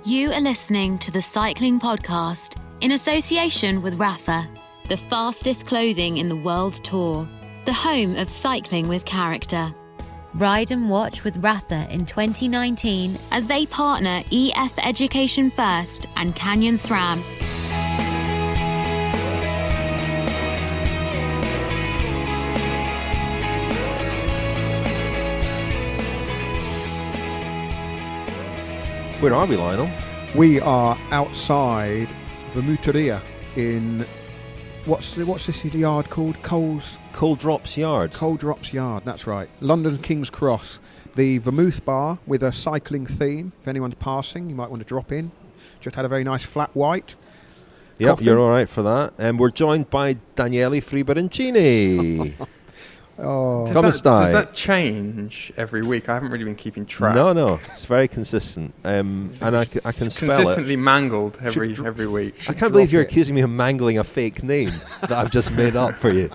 You are listening to the Cycling Podcast in association with Rapha, the fastest clothing in the world tour, the home of cycling with character. Ride and watch with Rapha in 2019 as they partner EF Education First and Canyon SRAM. Where are we, Lionel? We are outside Bahrain-Merida in what's this yard called? Coal Drops Yard. Coal Drops Yard, that's right. London King's Cross. The Vermouth bar with a cycling theme. If anyone's passing, you might want to drop in. Just had a very nice flat white. Yep, coffee. You're all right for that. And we're joined by Daniele Friebe. Does that change every week? I haven't really been keeping track. No, it's very consistent. And I can spell it. Consistently mangled every week. I can't believe you're accusing me of mangling a fake name that I've just made up for you.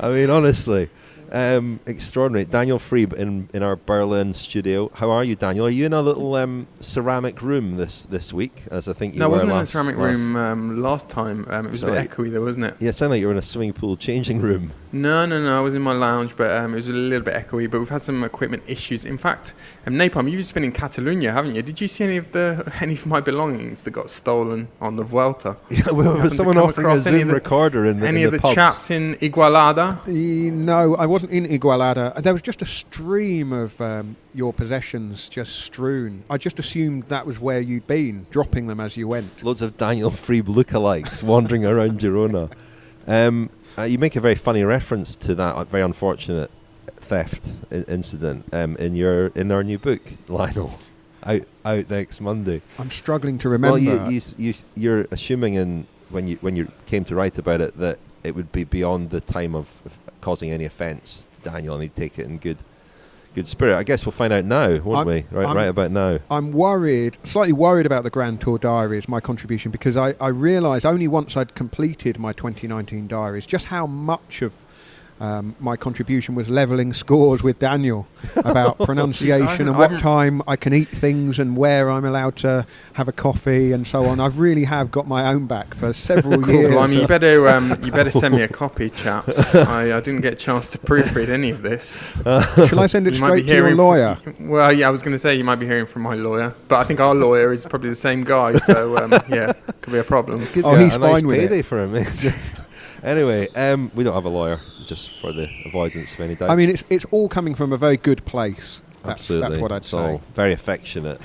I mean, honestly, extraordinary. Daniel Friebe in our Berlin studio. How are you, Daniel? Are you in a little ceramic room this week, as I think you were No, I wasn't last, in a ceramic room last time. It was a bit echoey though, wasn't it? Yeah, it sounded like you were in a swimming pool changing room. No, I was in my lounge, but it was a little bit echoey. But we've had some equipment issues. In fact, Napalm, you've just been in Catalonia, haven't you? Did you see any of my belongings that got stolen on the Vuelta? Yeah, well, was someone offering a Zoom recorder in the pubs? Chaps in Igualada? No, I wasn't in Igualada. There was just a stream of your possessions just strewn. I just assumed that was where you'd been, dropping them as you went. Loads of Daniel Friebe lookalikes wandering around Girona. You make a very funny reference to that very unfortunate theft incident in our new book, Lionel, out next Monday. I'm struggling to remember. Well, you're assuming when you came to write about it that it would be beyond the time of causing any offence to Daniel, and he'd take it in good spirit. I guess we'll find out now, won't we? Right about now. I'm slightly worried about the Grand Tour diaries, my contribution, because I realised only once I'd completed my 2019 diaries just how much of my contribution was levelling scores with Daniel about pronunciation and what time I can eat things and where I'm allowed to have a coffee and so on. I really have got my own back for several years. Well, I mean, you better send me a copy, chaps. I didn't get a chance to proofread any of this. Shall I send it straight to your lawyer? Well, yeah, I was going to say you might be hearing from my lawyer, but I think our lawyer is probably the same guy, so yeah, could be a problem. He's fine with payday it. For him. Anyway, we don't have a lawyer, just for the avoidance of any doubt. I mean, it's all coming from a very good place. Absolutely. That's what I'd say. Very affectionate.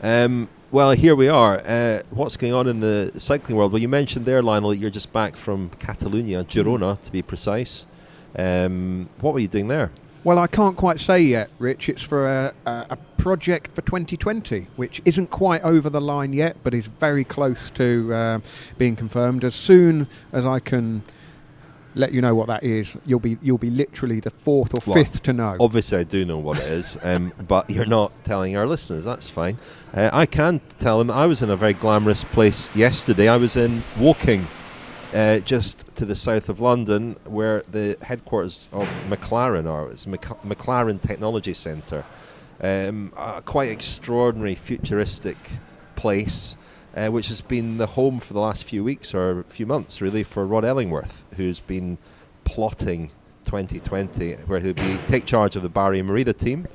Well, here we are. What's going on in the cycling world? Well, you mentioned there, Lionel, you're just back from Catalonia, Girona, to be precise. What were you doing there? Well, I can't quite say yet, Rich. It's for a project for 2020, which isn't quite over the line yet, but is very close to being confirmed. As soon as I can let you know what that is, you'll be literally the fourth or fifth to know. Obviously, I do know what it is, but you're not telling our listeners. That's fine. I can tell them I was in a very glamorous place yesterday. I was in Woking, just to the south of London, where the headquarters of McLaren are. It's McLaren Technology Centre. A quite extraordinary, futuristic place, which has been the home for the last few weeks or few months, really, for Rod Ellingworth, who's been plotting 2020, where he'll take charge of the Bahrain-Merida team,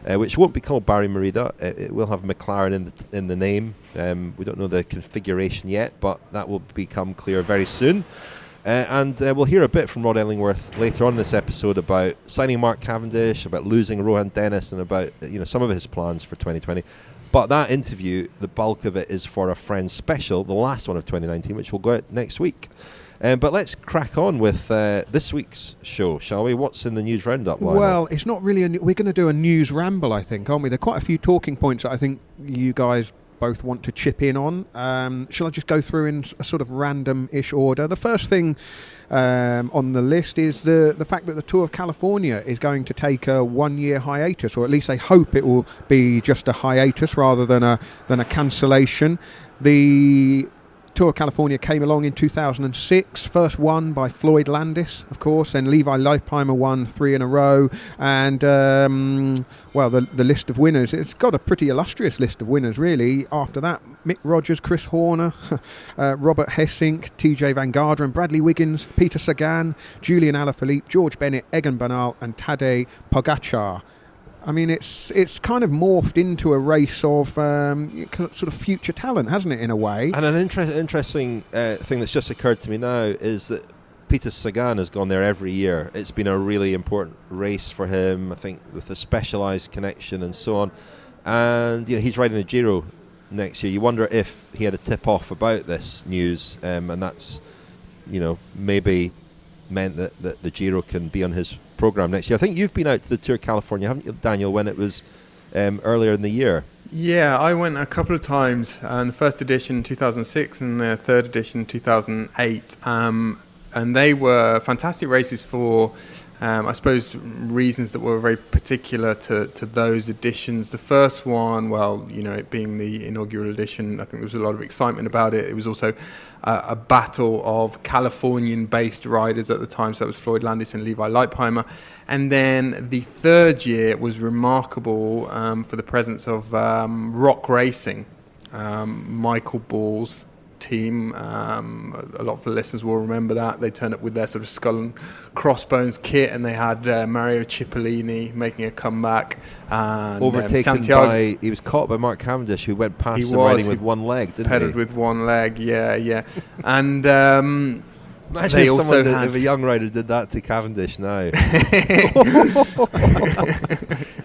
which won't be called Bahrain-Merida. It will have McLaren in the name. We don't know the configuration yet, but that will become clear very soon. And we'll hear a bit from Rod Ellingworth later on in this episode about signing Mark Cavendish, about losing Rohan Dennis, and about some of his plans for 2020. But that interview, the bulk of it is for a Friends special, the last one of 2019, which will go out next week. But let's crack on with this week's show, shall we? What's in the news roundup, Lionel? Well, it's not really we're going to do a news ramble, I think, aren't we? There are quite a few talking points that I think you guys both want to chip in on. Shall I just go through in a sort of random-ish order? The first thing on the list is the fact that the Tour of California is going to take a 1-year hiatus, or at least they hope it will be just a hiatus rather than a cancellation. The Tour of California came along in 2006, first won by Floyd Landis, of course, then Levi Leipheimer won 3 in a row, and the list of winners, it's got a pretty illustrious list of winners really. After that, Mick Rogers, Chris Horner, Robert Hessink, TJ Van Garderen, Bradley Wiggins, Peter Sagan, Julian Alaphilippe, George Bennett, Egan Bernal and Tadej Pogacar. I mean, it's kind of morphed into a race of sort of future talent, hasn't it, in a way? And an interesting thing that's just occurred to me now is that Peter Sagan has gone there every year. It's been a really important race for him, I think, with a specialised connection and so on. And he's riding the Giro next year. You wonder if he had a tip-off about this news, and that's, maybe meant that the Giro can be on his programme next year. I think you've been out to the Tour of California, haven't you, Daniel, when it was earlier in the year? Yeah, I went a couple of times, the first edition 2006 and the third edition 2008, and they were fantastic races for, I suppose, reasons that were very particular to those editions. The first one, it being the inaugural edition, I think there was a lot of excitement about it. It was also a battle of Californian-based riders at the time, so that was Floyd Landis and Levi Leipheimer. And then the third year was remarkable for the presence of Rock Racing, Michael Ball's team. A lot of the listeners will remember that. They turned up with their sort of skull and crossbones kit, and they had Mario Cipollini making a comeback. And, overtaken by, he was caught by Mark Cavendish, who went past him riding with one leg, didn't he? Pedalled with one leg, yeah. And imagine they if also if a young rider did that to Cavendish now.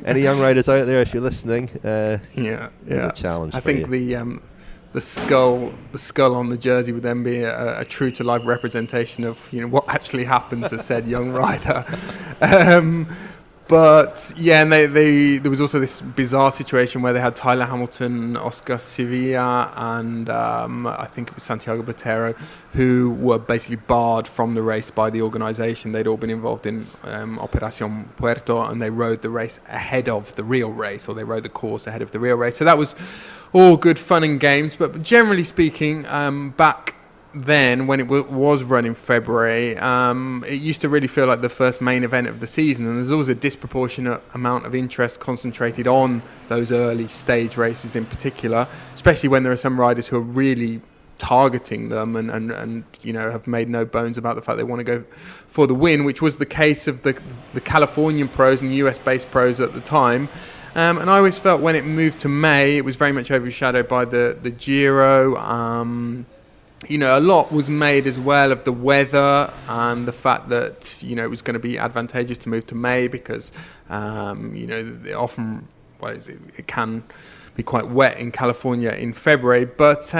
Any young riders out there, if you're listening, there's a challenge. I think the skull on the jersey would then be a true to life representation of what actually happened to said young rider. But yeah, and there was also this bizarre situation where they had Tyler Hamilton, Oscar Sevilla, and I think it was Santiago Botero, who were basically barred from the race by the organisation. They'd all been involved in Operación Puerto, and they rode the race ahead of the real race, or they rode the course ahead of the real race. So that was all good fun and games. But generally speaking, back then, when it was run in February, it used to really feel like the first main event of the season, and there's always a disproportionate amount of interest concentrated on those early stage races in particular, especially when there are some riders who are really targeting them and have made no bones about the fact they want to go for the win, which was the case of the Californian pros and US-based pros at the time. And I always felt when it moved to May, it was very much overshadowed by the Giro. A lot was made as well of the weather and the fact that, it was going to be advantageous to move to May because, often, it can be quite wet in California in February. But,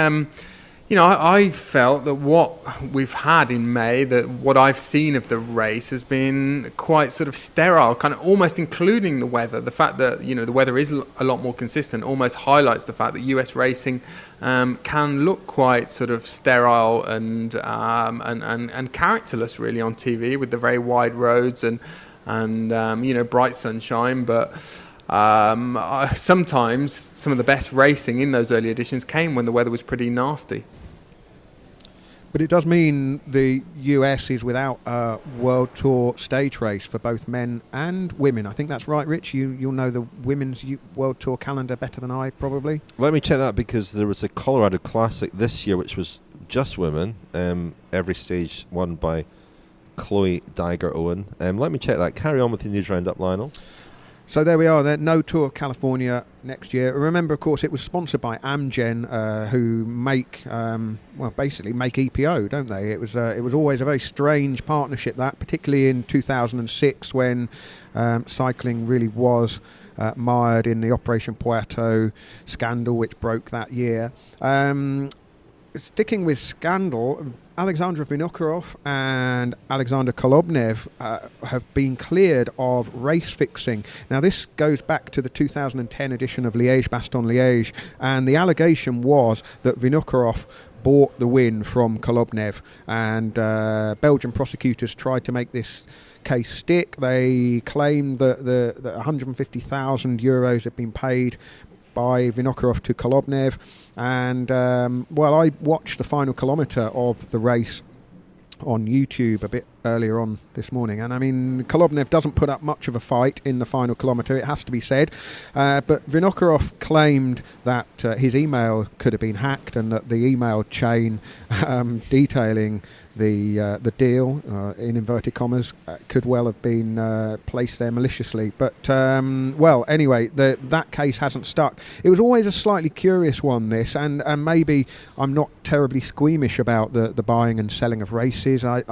I felt that what we've had in May, that what I've seen of the race has been quite sort of sterile, kind of almost including the weather. The fact that, the weather is a lot more consistent almost highlights the fact that US racing can look quite sort of sterile and characterless really on TV with the very wide roads and bright sunshine. But sometimes some of the best racing in those early editions came when the weather was pretty nasty. But it does mean the US is without a World Tour stage race for both men and women. I think that's right, Rich. You'll know the women's World Tour calendar better than I, probably. Let me check that, because there was a Colorado Classic this year which was just women, every stage won by Chloe Diger-Owen. Let me check that. Carry on with the news roundup, Lionel. So there we are. There no Tour of California next year. Remember, of course, it was sponsored by Amgen, who make EPO, don't they? It was always a very strange partnership, that, particularly in 2006 when cycling really was mired in the Operation Puerto scandal, which broke that year. Sticking with scandal, Alexander Vinokurov and Alexander Kolobnev have been cleared of race fixing. Now, this goes back to the 2010 edition of Liège-Bastogne-Liège, and the allegation was that Vinokurov bought the win from Kolobnev, and Belgian prosecutors tried to make this case stick. They claimed that 150,000 euros had been paid by Vinokurov to Kolobnev, and I watched the final kilometre of the race on YouTube a bit earlier on this morning, and I mean, Kolobnev doesn't put up much of a fight in the final kilometre, it has to be said, but Vinokurov claimed that his email could have been hacked, and that the email chain detailing the deal, in inverted commas, could well have been placed there maliciously. But anyway, that case hasn't stuck. It was always a slightly curious one, this, and maybe I'm not terribly squeamish about the buying and selling of races. I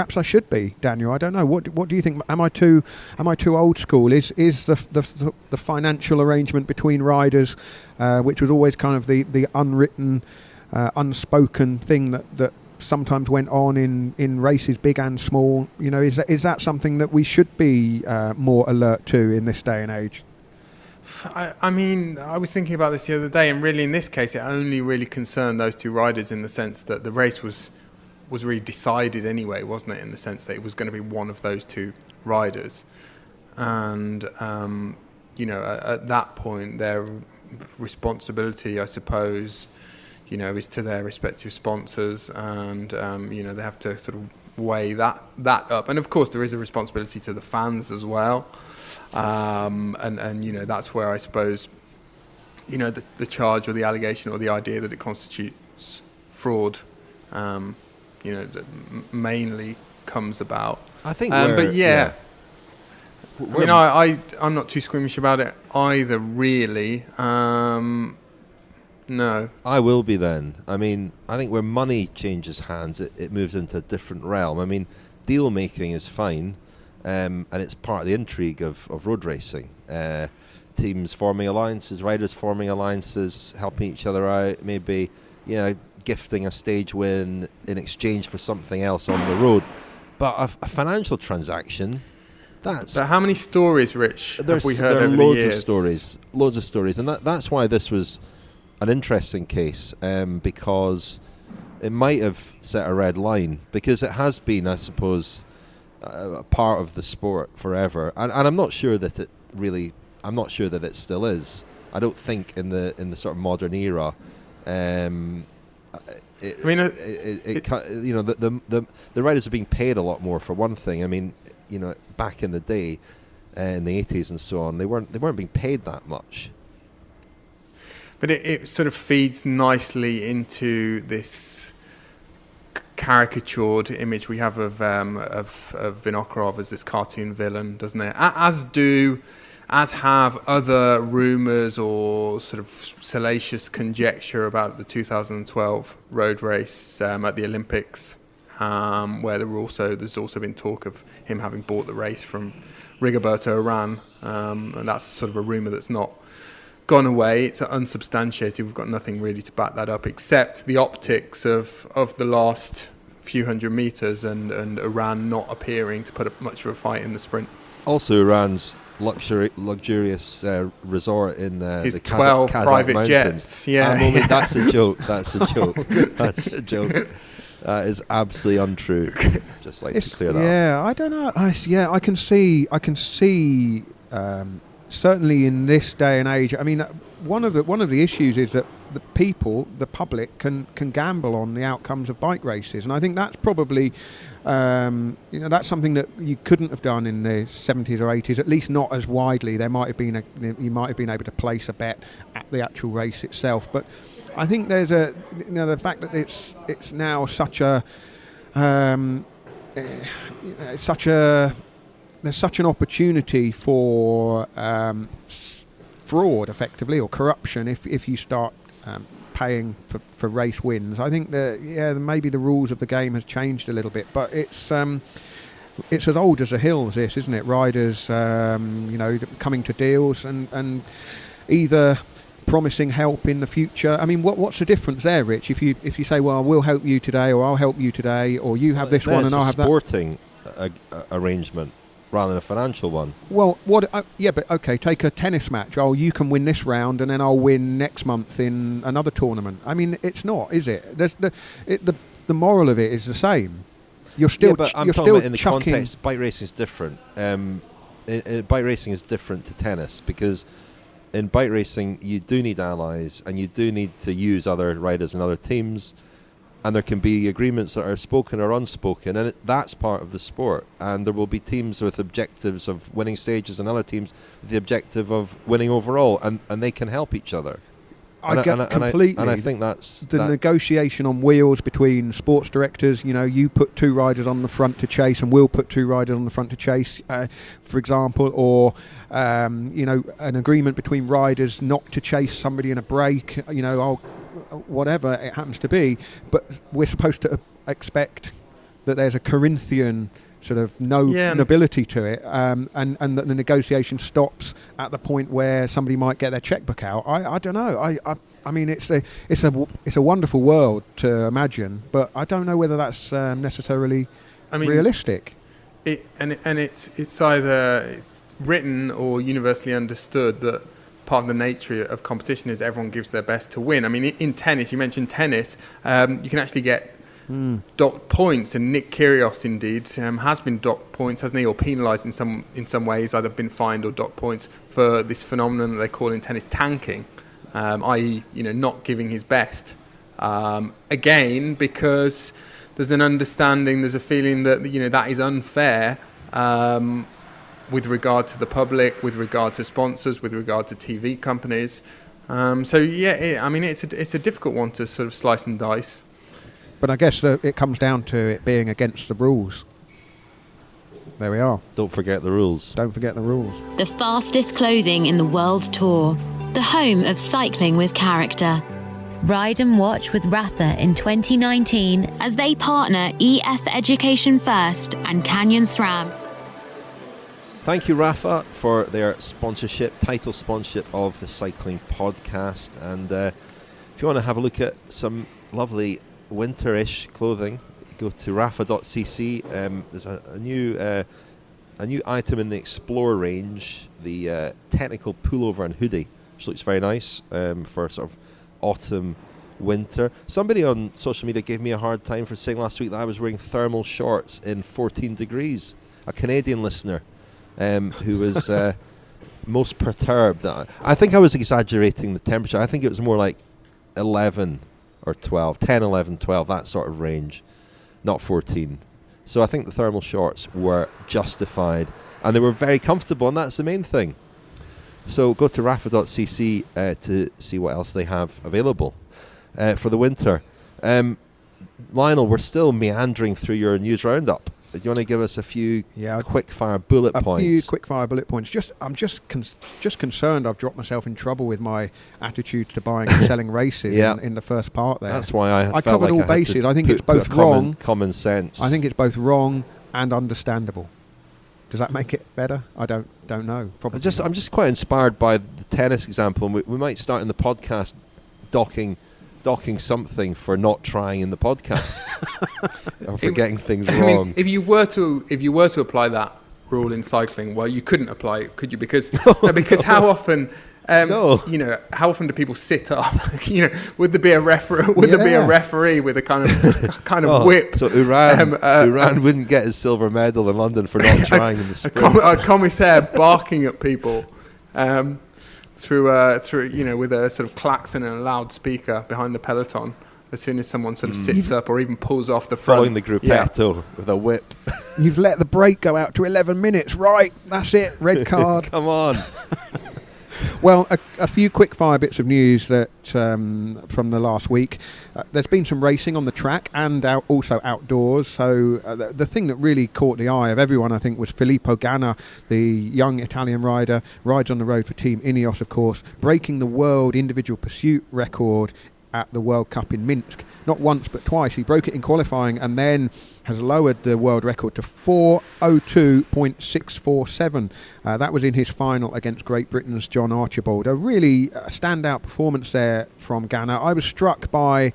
perhaps I should be, Daniel. I don't know. What do you think? Am I too old school? Is the financial arrangement between riders, which was always kind of the unwritten, unspoken thing that sometimes went on in races big and small, is that something that we should be more alert to in this day and age? I mean, I was thinking about this the other day, and really in this case it only really concerned those two riders, in the sense that the race was really decided anyway, wasn't it, in the sense that it was going to be one of those two riders, and at that point their responsibility, I suppose, is to their respective sponsors, and they have to sort of weigh that up. And of course there is a responsibility to the fans as well, and that's where I suppose the charge or the allegation or the idea that it constitutes fraud that mainly comes about. I think I'm not too squeamish about it either, really. No. I will be then. I mean, I think where money changes hands, it moves into a different realm. I mean, deal making is fine, and it's part of the intrigue of road racing. Teams forming alliances, riders forming alliances, helping each other out, maybe, gifting a stage win in exchange for something else on the road. But a financial transaction, that's... But how many stories, Rich, have we heard over the loads years? Loads of stories. And that's why this was an interesting case, because it might have set a red line, because it has been, I suppose, a part of the sport forever, and I'm not sure that it still is. I don't think in the sort of modern era, the riders are being paid a lot more, for one thing. I mean, back in the day, in the 80s and so on, they weren't being paid that much. But it sort of feeds nicely into this caricatured image we have of Vinokurov as this cartoon villain, doesn't it? As have other rumours or sort of salacious conjecture about the 2012 road race at the Olympics, where there's also been talk of him having bought the race from Rigoberto Urán, and that's sort of a rumour that's not gone away. It's unsubstantiated. We've got nothing really to back that up, except the optics of the last few hundred metres and Urán not appearing to put up much of a fight in the sprint. Also, Urán's luxurious resort in his the 12 Kazakh private mountains. Jets. Yeah, that's a joke. That's a joke. That's a joke. That is absolutely untrue. Just like to clear that up. Yeah, I don't know. I can see. Certainly in this day and age, I mean, one of the issues is that the public can gamble on the outcomes of bike races, and I think that's probably that's something that you couldn't have done in the 70s or 80s, at least not as widely. You might have been able to place a bet at the actual race itself, but I think there's the fact that it's now such a there's such an opportunity for fraud, effectively, or corruption if you start paying for race wins. I think that maybe the rules of the game has changed a little bit, but it's as old as the hills, this, isn't it? Riders coming to deals and either promising help in the future. I mean, what's the difference there, Rich? If you say, well, we'll help you today, or I'll help you today, or you have this one and I'll have that. Sporting arrangement rather than a financial one. Well, but okay, take a tennis match. Oh, you can win this round, and then I'll win next month in another tournament. I mean, it's not, is it? The moral of it is the same. You're still, but I'm you're talking still about in the chucking. context. Bike racing is different. Bike racing is different to tennis, because in bike racing, you do need allies, and you do need to use other riders and other teams, and there can be agreements that are spoken or unspoken, and that's part of the sport. And there will be teams with objectives of winning stages and other teams with the objective of winning overall, and they can help each other. I get completely. And I think that's the negotiation on wheels between sports directors. You put 2 riders on the front to chase, and we'll put 2 riders on the front to chase, for example, or an agreement between riders not to chase somebody in a break. Whatever it happens to be, but we're supposed to expect that there's a Corinthian sort of nobility to it, and that the negotiation stops at the point where somebody might get their checkbook out. I don't know. I mean, it's a wonderful world to imagine, but I don't know whether that's necessarily realistic. It's either written or universally understood that part of the nature of competition is everyone gives their best to win. I mean, in tennis, you mentioned tennis, you can actually get docked points, and Nick Kyrgios indeed has been docked points, hasn't he, or penalised in some ways, either been fined or docked points for this phenomenon that they call in tennis tanking, i.e., not giving his best. Again, because there's an understanding, there's a feeling that that is unfair. With regard to the public, with regard to sponsors, with regard to TV companies. It's a difficult one to sort of slice and dice. But I guess it comes down to it being against the rules. There we are. Don't forget the rules. Don't forget the rules. The fastest clothing in the world tour. The home of cycling with character. Ride and watch with Rafa in 2019 as they partner EF Education First and Canyon SRAM. Thank you, Rafa, for their title sponsorship of the Cycling Podcast. And if you want to have a look at some lovely winterish clothing, go to rafa.cc. There's a new item in the Explore range, the technical pullover and hoodie, which looks very nice for sort of autumn, winter. Somebody on social media gave me a hard time for saying last week that I was wearing thermal shorts in 14 degrees. A Canadian listener. Who was most perturbed. I think I was exaggerating the temperature. I think it was more like 11 or 12, 10, 11, 12, that sort of range, not 14. So I think the thermal shorts were justified, and they were very comfortable, and that's the main thing. So go to rafa.cc to see what else they have available for the winter. Lionel, we're still meandering through your news roundup. Do you want to give us a few quick-fire bullet points? A few quick-fire bullet points. I'm just concerned I've dropped myself in trouble with my attitude to buying and selling races in the first part there. That's why I covered all bases. I think it's both wrong. Common sense. I think it's both wrong and understandable. Does that make it better? I don't know. Probably. I'm just quite inspired by the tennis example. We might start in the podcast docking something for not trying in the podcast or for getting things wrong. I mean, if you were to apply that rule in cycling, well, you couldn't apply it, could you? Because how often how often do people sit up? Would there be a referee? Would there be a referee with a kind of whip? So Iran wouldn't get his silver medal in London for not trying in the sprint. A commissaire barking at people. Through with a sort of klaxon and a loudspeaker behind the peloton as soon as someone sort of sits up or even pulls off the front. Following the gruppetto with a whip. You've let the break go out to 11 minutes, right? That's it, red card. Come on. Well, a few quick-fire bits of news that from the last week. There's been some racing on the track and also outdoors. So the thing that really caught the eye of everyone, I think, was Filippo Ganna, the young Italian rider, rides on the road for Team Ineos, of course, breaking the world individual pursuit record at the World Cup in Minsk. Not once but twice. He broke it in qualifying and then has lowered the world record to 4:02.647. That was in his final against Great Britain's John Archibald. A really standout performance there from Ganna. I was struck by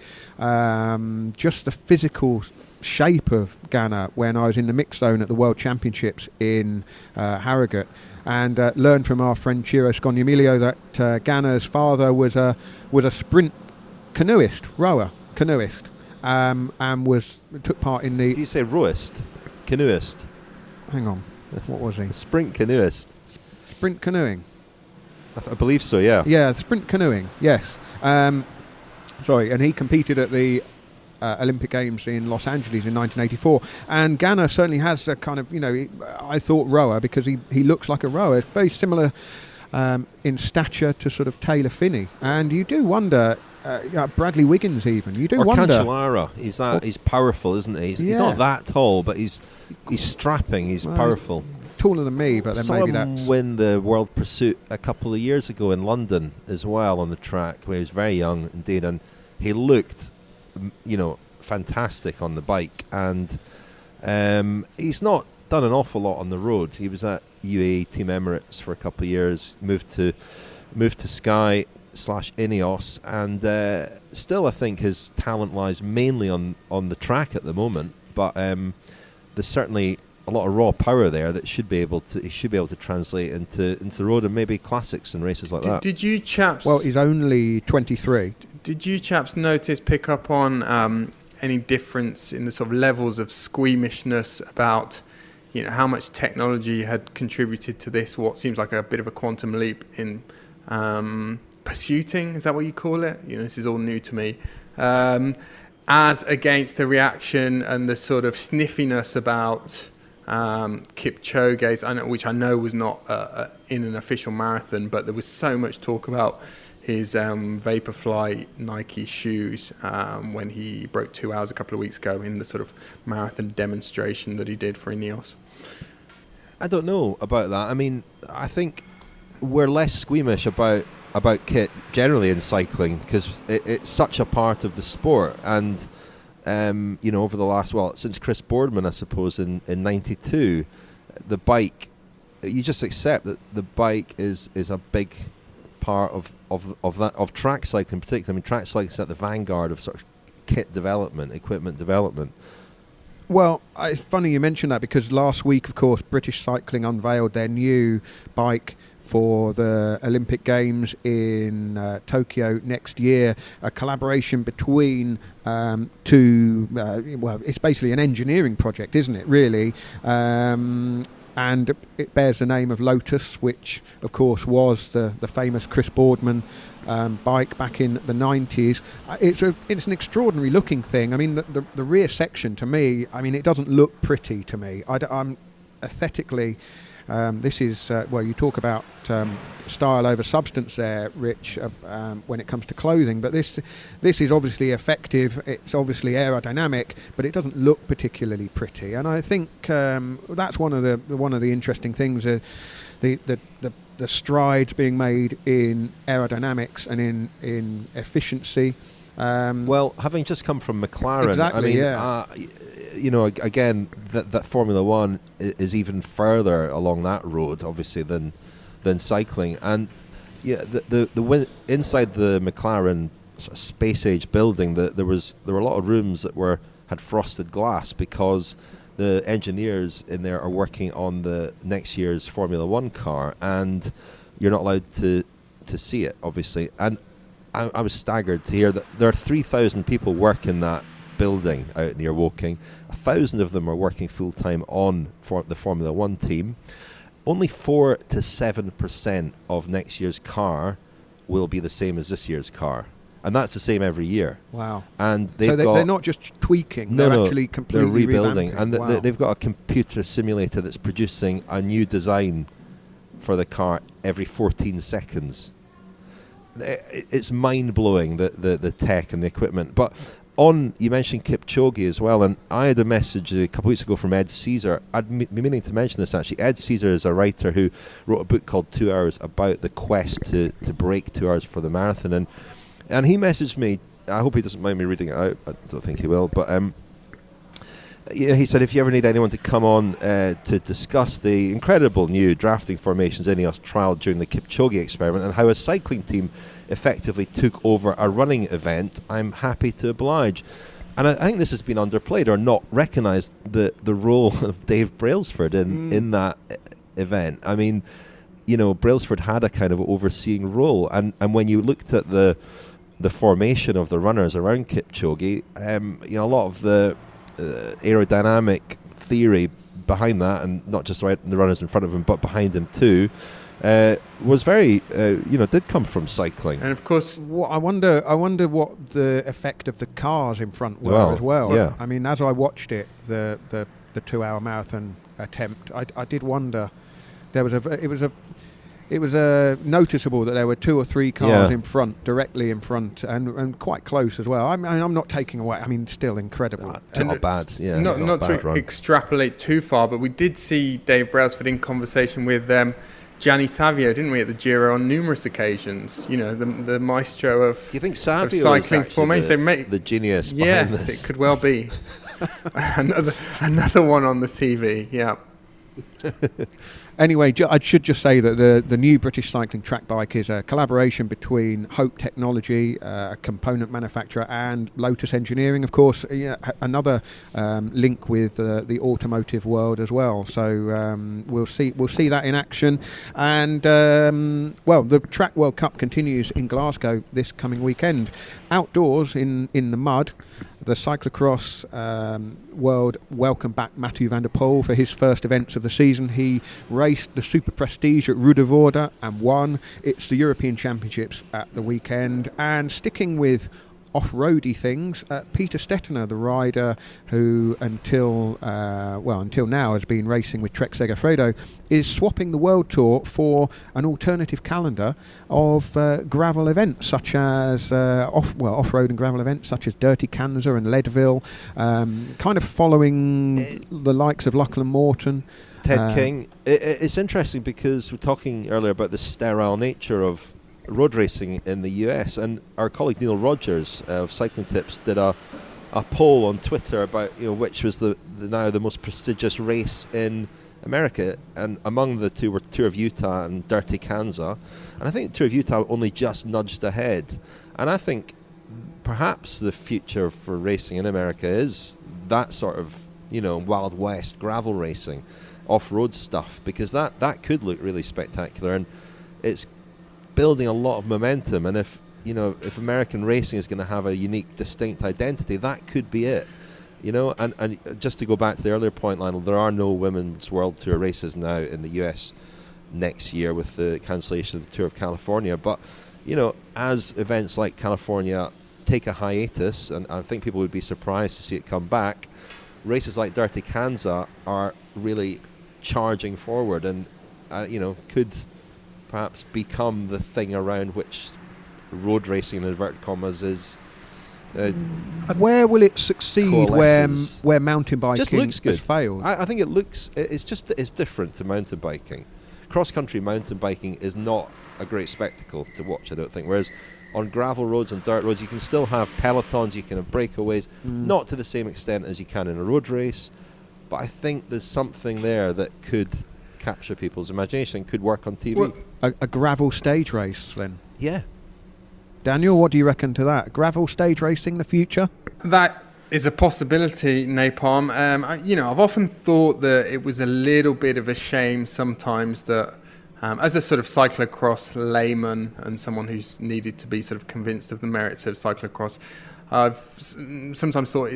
just the physical shape of Ganna when I was in the mixed zone at the World Championships in Harrogate, and learned from our friend Ciro Scognamiglio that Ganna's father was a sprint canoeist, and took part in the... Did you say rowist? Canoeist? Hang on, what was he? Sprint canoeist. Sprint canoeing. I believe so, yeah. Yeah, sprint canoeing, yes. And he competed at the Olympic Games in Los Angeles in 1984. And Ganna certainly has a kind of, I thought rower, because he looks like a rower. It's very similar in stature to sort of Taylor Finney. And you do wonder, Bradley Wiggins even, you do wonder. Cancellara, he's powerful, isn't he? He's not that tall, but he's strapping, he's powerful. Taller than me, but then saw maybe him that's... win the World Pursuit a couple of years ago in London as well on the track, where he was very young indeed, and he looked fantastic on the bike, and he's not done an awful lot on the road. He was at UAE Team Emirates for a couple of years, moved to Sky /Ineos, and still I think his talent lies mainly on the track at the moment, but there's certainly a lot of raw power there that he should be able to translate into the road and maybe classics and races like that. Did you chaps? Well, he's only 23. Did you chaps pick up on any difference in the sort of levels of squeamishness about, how much technology had contributed to this? What seems like a bit of a quantum leap in pursuiting? Is that what you call it? This is all new to me. As against the reaction and the sort of sniffiness about Kipchoge's, which I know was not in an official marathon, but there was so much talk about his Vaporfly Nike shoes when he broke 2 hours a couple of weeks ago in the sort of marathon demonstration that he did for Ineos. I don't know about that. I mean, I think we're less squeamish about kit generally in cycling because it's such a part of the sport, and over the last, since Chris Boardman, I suppose, in 92, the bike, you just accept that the bike is a big part of track cycling, particularly. I mean, track cycling is at the vanguard of sort of kit development, equipment development. Well, it's funny you mention that, because last week, of course, British Cycling unveiled their new bike for the Olympic Games in Tokyo next year, a collaboration between two, it's basically an engineering project, isn't it, really? And it bears the name of Lotus, which, of course, was the famous Chris Boardman bike back in the 90s. It's an extraordinary looking thing. I mean, the rear section, to me, it doesn't look pretty to me. I'm aesthetically... this is, you talk about style over substance there, Rich, when it comes to clothing, but this is obviously effective, it's obviously aerodynamic, but it doesn't look particularly pretty, and I think that's one of the interesting things, the strides being made in aerodynamics and in efficiency. Having just come from McLaren, exactly, again, that Formula One is even further along that road, obviously, than cycling. And the inside the McLaren sort of space age building, there were a lot of rooms that had frosted glass because the engineers in there are working on the next year's Formula One car, and you're not allowed to see it, obviously. And I was staggered to hear that there are 3,000 people working that building out near Woking. 1,000 of them are working full time on the Formula One team. Only 4 to 7% of next year's car will be the same as this year's car, and that's the same every year. Wow! And they're not just tweaking; they're actually completely rebuilding, revamping. And they've got a computer simulator that's producing a new design for the car every 14 seconds. It's mind-blowing, the tech and the equipment. But you mentioned Kipchoge as well, and I had a message a couple of weeks ago from Ed Caesar. I'd been meaning to mention this, actually. Ed Caesar is a writer who wrote a book called 2 Hours about the quest to break 2 hours for the marathon, and he messaged me. I hope he doesn't mind me reading it out. I don't think he will, but he said, if you ever need anyone to come on to discuss the incredible new drafting formations Ineos trialled during the Kipchoge experiment and how a cycling team effectively took over a running event, I'm happy to oblige. And I think this has been underplayed or not recognised, the role of Dave Brailsford in that event. I mean, Brailsford had a kind of overseeing role, and when you looked at the formation of the runners around Kipchoge, a lot of the aerodynamic theory behind that, and not just the runners in front of him, but behind him too, was very, did come from cycling. And of course, I wonder what the effect of the cars in front were as well. Yeah. I mean, as I watched it, the 2-hour marathon attempt, I did wonder. It was noticeable that there were 2 or 3 cars in front, directly in front, and quite close as well. I'm not taking away. I mean, still incredible. Not bad. Yeah. Not to extrapolate too far, but we did see Dave Brailsford in conversation with Gianni Savio, didn't we, at the Giro on numerous occasions? You know, the maestro of. Do you think Savio of cycling is formation? The genius? Yes, it could well be. another one on the CV. Yeah. Anyway, I should just say that the new British cycling track bike is a collaboration between Hope Technology, a component manufacturer, and Lotus Engineering, of course, another link with the automotive world as well. So we'll see that in action. And the Track World Cup continues in Glasgow this coming weekend. Outdoors in the mud, the cyclocross world welcomed back Mathieu van der Poel for his first events of the season. He raced the Super Prestige at Ruddervoorde and won. It's the European Championships at the weekend. And sticking with off-roady things, Peter Stetina, the rider who until now has been racing with Trek Segafredo, is swapping the World Tour for an alternative calendar of gravel events such as off-road and gravel events such as Dirty Kanza and Leadville, kind of following the likes of Lachlan Morton. Ted King. It's interesting because we're talking earlier about the sterile nature of road racing in the US, and our colleague Neil Rogers of Cycling Tips did a poll on Twitter about which was the now the most prestigious race in America, and among the two were Tour of Utah and Dirty Kanza, and I think Tour of Utah only just nudged ahead. And I think perhaps the future for racing in America is that sort of Wild West gravel racing, off-road stuff, because that could look really spectacular, and it's building a lot of momentum. And if American racing is going to have a unique, distinct identity, that could be it. And just to go back to the earlier point, Lionel, there are no women's World Tour races now in the US next year with the cancellation of the Tour of California. But as events like California take a hiatus, and I think people would be surprised to see it come back, races like Dirty Kanza are really charging forward, and could perhaps become the thing around which road racing, in inverted commas, is. Where will it succeed where mountain biking just looks good. Has failed? I think it's different to mountain biking. Cross-country mountain biking is not a great spectacle to watch, I don't think, whereas on gravel roads and dirt roads you can still have pelotons, you can have breakaways, not to the same extent as you can in a road race, but I think there's something there that could capture people's imagination, could work on TV. Well, a gravel stage race then? Yeah. Daniel, what do you reckon to that? Gravel stage racing in the future? That is a possibility, Napalm. I've often thought that it was a little bit of a shame sometimes that as a sort of cyclocross layman and someone who's needed to be sort of convinced of the merits of cyclocross, I've sometimes thought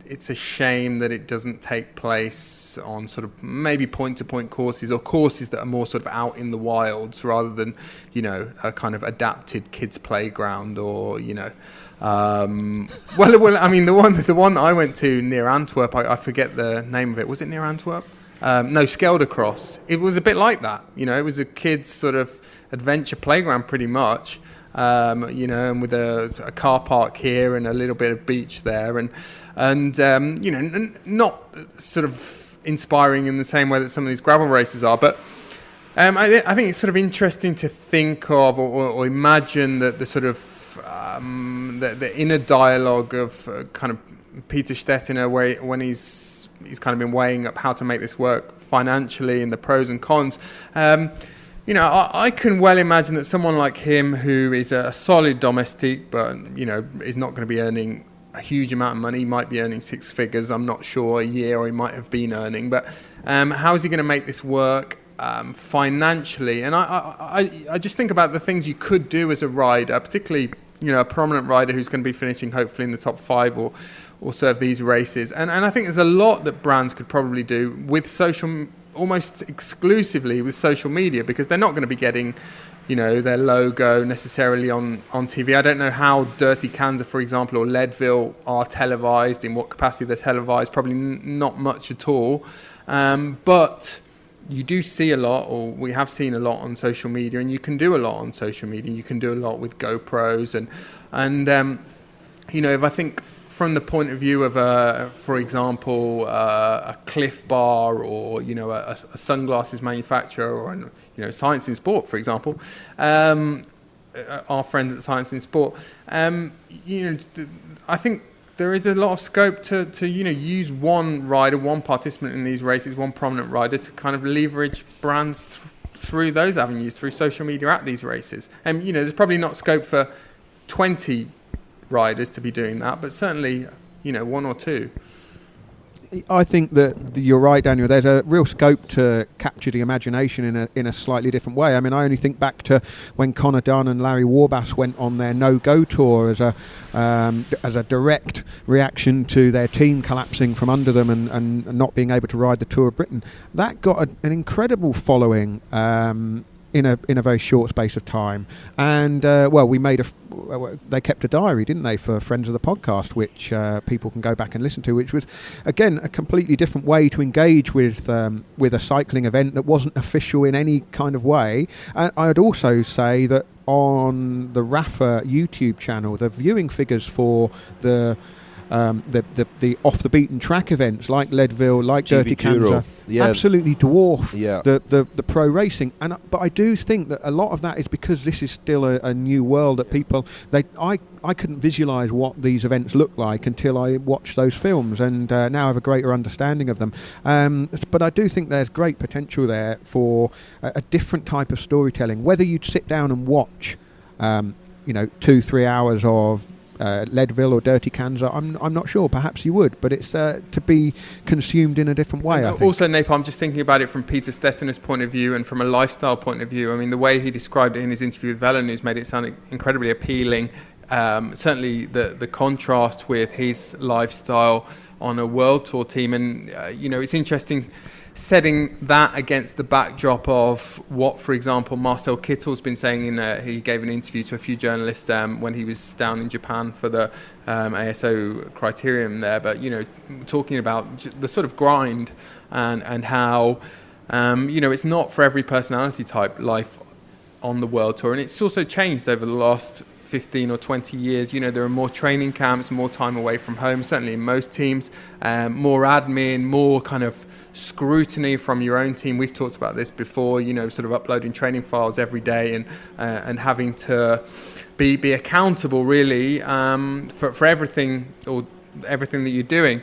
it's a shame that it doesn't take place on sort of maybe point-to-point courses, or courses that are more sort of out in the wilds rather than, a kind of adapted kids' playground, or, I mean, the one I went to near Antwerp, I forget the name of it. Was it near Antwerp? No, Scheldecross. It was a bit like that. It was a kids' sort of adventure playground pretty much. And with a car park here and a little bit of beach there, and not sort of inspiring in the same way that some of these gravel races are, but I think it's sort of interesting to think of or imagine that the sort of the inner dialogue of kind of Peter Stetina, when he's kind of been weighing up how to make this work financially and the pros and cons. I can well imagine that someone like him, who is a solid domestique, but, is not going to be earning a huge amount of money. He might be earning 6 figures, I'm not sure, a year, or he might have been earning. But how is he going to make this work financially? And I just think about the things you could do as a rider, particularly, a prominent rider who's going to be finishing hopefully in the top 5 or serve these races. And I think there's a lot that brands could probably do with social almost exclusively with social media, because they're not going to be getting, their logo necessarily on TV. I don't know how Dirty Kanza, for example, or Leadville are televised, in what capacity they're televised, probably not much at all. But you do see a lot, or we have seen a lot on social media, and you can do a lot on social media. You can do a lot with GoPros, and if I think from the point of view of, for example, a Cliff Bar, or a sunglasses manufacturer, or Science in Sport, for example, our friends at Science in Sport, I think there is a lot of scope to use one rider, one participant in these races, one prominent rider, to kind of leverage brands through those avenues, through social media at these races. And there's probably not scope for 20 riders to be doing that, but certainly one or two. I think that you're right, Daniel. There's a real scope to capture the imagination in a slightly different way. I mean, I only think back to when Connor Dunn and Larry Warbass went on their no-go tour as a direct reaction to their team collapsing from under them and not being able to ride the Tour of Britain. That got an incredible following in a very short space of time. And they kept a diary, didn't they, for friends of the podcast, which people can go back and listen to, which was, again, a completely different way to engage with a cycling event that wasn't official in any kind of way. And I'd also say that on the Rafa YouTube channel, the viewing figures for the off the beaten track events like Leadville, like Dirty Kanza, absolutely dwarf the pro racing. But I do think that a lot of that is because this is still a new world that people I couldn't visualise what these events look like until I watched those films, and now I have a greater understanding of them. But I do think there's great potential there for a different type of storytelling. Whether you'd sit down and watch 2-3 hours of Leadville or Dirty Kanza, I'm not sure. Perhaps you would, but it's to be consumed in a different way. I think. Also, Nape, I'm just thinking about it from Peter Stetina's point of view and from a lifestyle point of view. I mean, the way he described it in his interview with Velo News made it sound incredibly appealing. Certainly, the contrast with his lifestyle on a world tour team, and it's interesting setting that against the backdrop of what, for example, Marcel Kittle's been saying he gave an interview to a few journalists when he was down in Japan for the ASO criterium there, but talking about the sort of grind and how it's not for every personality type life on the world tour, and it's also changed over the last 15 or 20 years. There are more training camps, more time away from home, certainly in most teams, more admin, more kind of scrutiny from your own team. We've talked about this before, sort of uploading training files every day and having to be accountable really for everything or everything that you're doing.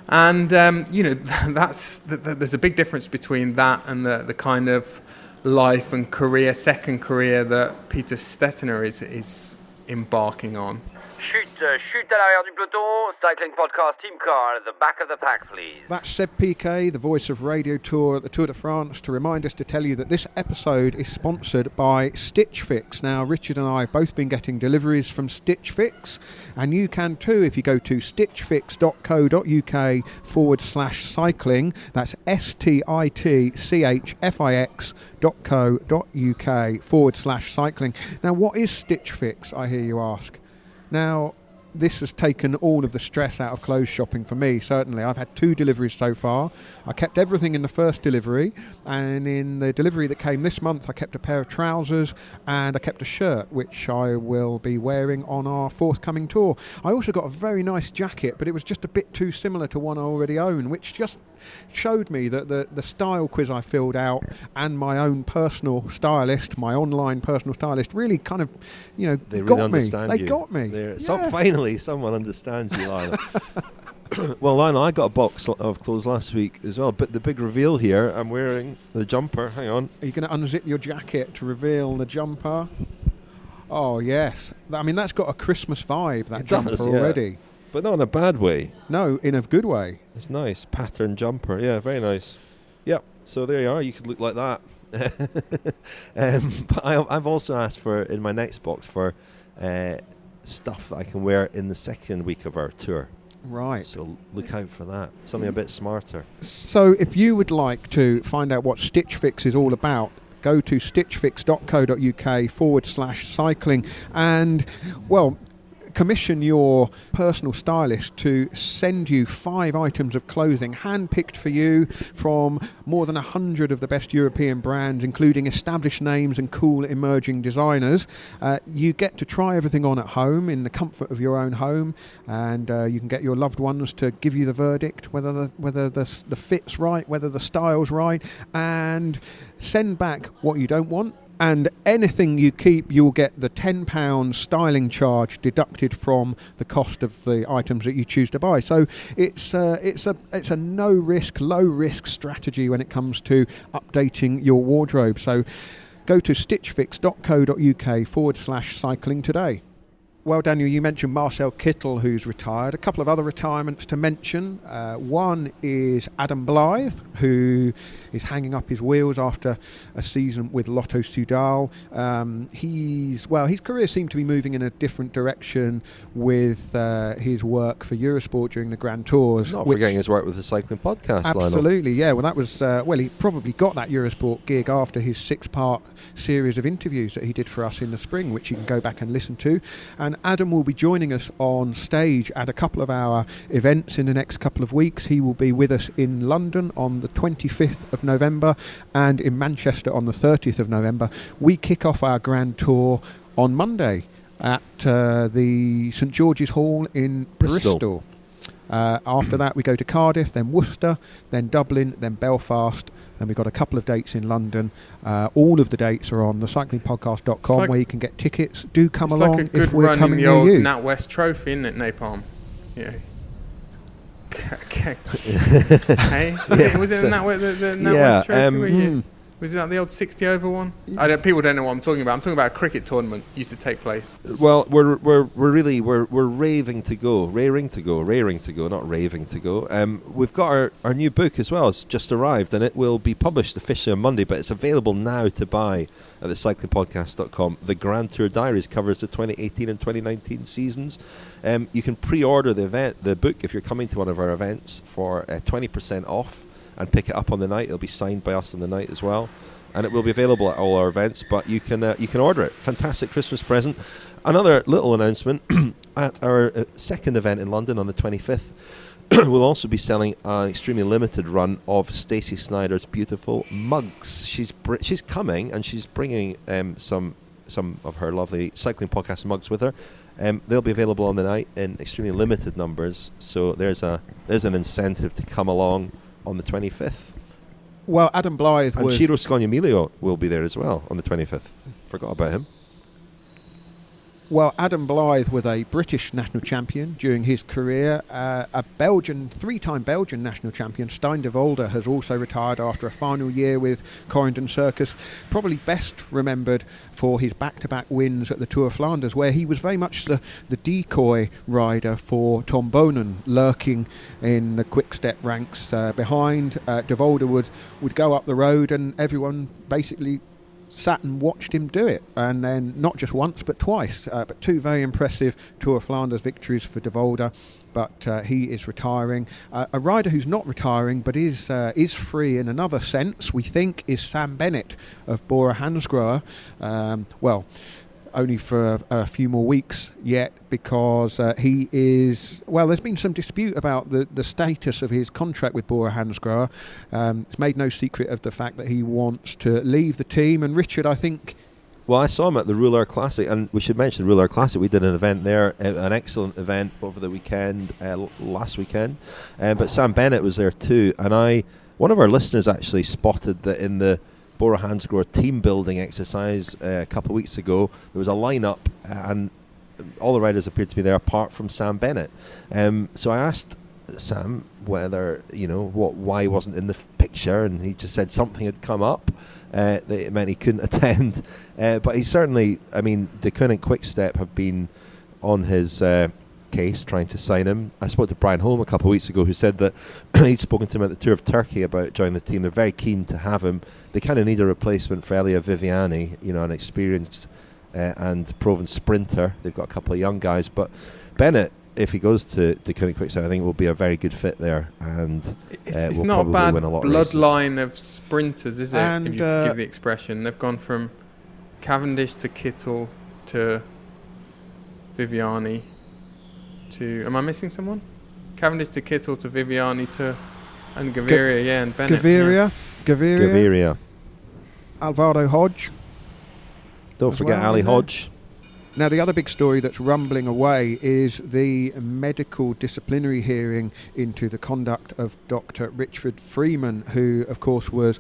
And there's a big difference between that and the kind of life and career, second career that Peter Stetina is embarking on. Chute à l'arrière du peloton, cycling podcast team car at the back of the pack, please. That's Seb Piquet, the voice of Radio Tour at the Tour de France, to remind us to tell you that this episode is sponsored by Stitch Fix. Now, Richard and I have both been getting deliveries from Stitch Fix, and you can too if you go to stitchfix.co.uk/cycling. That's stitchfix.co.uk/cycling. Now, what is Stitch Fix, I hear you ask? Now, this has taken all of the stress out of clothes shopping for me, certainly. I've had 2 deliveries so far. I kept everything in the first delivery, and in the delivery that came this month, I kept a pair of trousers and I kept a shirt, which I will be wearing on our forthcoming tour. I also got a very nice jacket, but it was just a bit too similar to one I already own, which just showed me that the style quiz I filled out and my own personal stylist, my online personal stylist, really kind of, they really got me. Understand they you. got me. So finally, someone understands you, Lionel. Well, Lionel, I got a box of clothes last week as well, but the big reveal here, I'm wearing the jumper. Hang on. Are you going to unzip your jacket to reveal the jumper? Oh, yes. I mean, that's got a Christmas vibe, that jumper already. But not in a bad way. No, in a good way. It's nice. Pattern jumper. Yeah, very nice. Yep. So there you are. You could look like that. But I've also asked for, in my next box, for stuff that I can wear in the second week of our tour. Right. So look out for that. Something a bit smarter. So if you would like to find out what Stitch Fix is all about, go to stitchfix.co.uk/cycling and, well, commission your personal stylist to send you 5 items of clothing hand-picked for you from more than 100 of the best European brands, including established names and cool emerging designers. You get to try everything on at home in the comfort of your own home, and you can get your loved ones to give you the verdict whether the fit's right, whether the style's right, and send back what you don't want. And anything you keep, you'll get the £10 styling charge deducted from the cost of the items that you choose to buy. So it's a no risk, low risk strategy when it comes to updating your wardrobe. So go to stitchfix.co.uk/cycling today. Well, Daniel, you mentioned Marcel Kittel, who's retired. A couple of other retirements to mention. One is Adam Blythe, who is hanging up his wheels after a season with Lotto Soudal. His career seemed to be moving in a different direction with his work for Eurosport during the Grand Tours. Not forgetting his work with the Cycling Podcast, Absolutely, Lionel. yeah. Well, that was he probably got that Eurosport gig after his 6-part series of interviews that he did for us in the spring, which you can go back and listen to. And Adam will be joining us on stage at a couple of our events in the next couple of weeks. He will be with us in London on the 25th of November and in Manchester on the 30th of November. We kick off our Grand Tour on Monday at the St George's Hall in Bristol. After that we go to Cardiff, then Worcester, then Dublin, then Belfast. Then we've got a couple of dates in London. All of the dates are on thecyclingpodcast.com, where you can get tickets. Do come along like a good if we're run coming in the near old you. NatWest Trophy, isn't it, Napalm? Yeah. Okay. Hey, was it the NatWest Trophy? Was that the old 60 over one? People don't know what I'm talking about. I'm talking about a cricket tournament used to take place. Well, we're raving to go, raring to go, not raving to go. We've got our new book as well. It's just arrived, and it will be published officially on Monday, but it's available now to buy at thecyclingpodcast.com. The Grand Tour Diaries covers the 2018 and 2019 seasons. You can pre-order the book if you're coming to one of our events for 20% off. And pick it up on the night. It'll be signed by us on the night as well, and it will be available at all our events. But you can order it. Fantastic Christmas present. Another little announcement: at our second event in London on the 25th, we'll also be selling an extremely limited run of Stacey Snyder's beautiful mugs. She's coming, and she's bringing some of her lovely Cycling Podcast mugs with her. They'll be available on the night in extremely limited numbers. So there's an incentive to come along on the 25th. Well, Adam Blythe and Ciro Scognamiglio will be there as well on the 25th. Forgot about him. Well, Adam Blythe was a British national champion during his career. A three-time Belgian national champion, Stijn de Volder, has also retired after a final year with Corendon Circus. Probably best remembered for his back-to-back wins at the Tour of Flanders, where he was very much the decoy rider for Tom Boonen, lurking in the quick-step ranks behind. De Volder would go up the road, and everyone basically sat and watched him do it, and then not just once but twice, but 2 very impressive Tour of Flanders victories for De Volder. But he is retiring. A rider who's not retiring but is free in another sense, we think, is Sam Bennett of Bora Hansgrohe. Only for a few more weeks yet, because he is... Well, there's been some dispute about the status of his contract with Bora Hansgrohe. It's made no secret of the fact that he wants to leave the team. And Richard, I think... Well, I saw him at the Rouleur Classic, and we should mention the Rouleur Classic. We did an event there, an excellent event over the weekend, last weekend. But Sam Bennett was there too, and one of our listeners actually spotted that in the Bora Hansgrohe team building exercise a couple of weeks ago, there was a lineup and all the riders appeared to be there apart from Sam Bennett. So I asked Sam whether, why he wasn't in the picture, and he just said something had come up that it meant he couldn't attend. But he certainly, De Koning and Quick-Step have been on his case trying to sign him. I spoke to Brian Holm a couple of weeks ago, who said that he'd spoken to him at the Tour of Turkey about joining the team. They're very keen to have him. They kind of need a replacement for Elia Viviani, an experienced and proven sprinter. They've got a couple of young guys, but Bennett if he goes to König Quickstep, I think it will be a very good fit there, and it's will not a probably bad win a lot of races. bloodline of sprinters, is it? And, if you forgive the expression. They've gone from Cavendish to Kittel to Viviani to... Am I missing someone? Cavendish to Kittel to Viviani to... And Gaviria, and Bennett. Gaviria. Alvaro Hodge. Don't forget Ali Hodge. Now, the other big story that's rumbling away is the medical disciplinary hearing into the conduct of Dr Richard Freeman, who, of course, was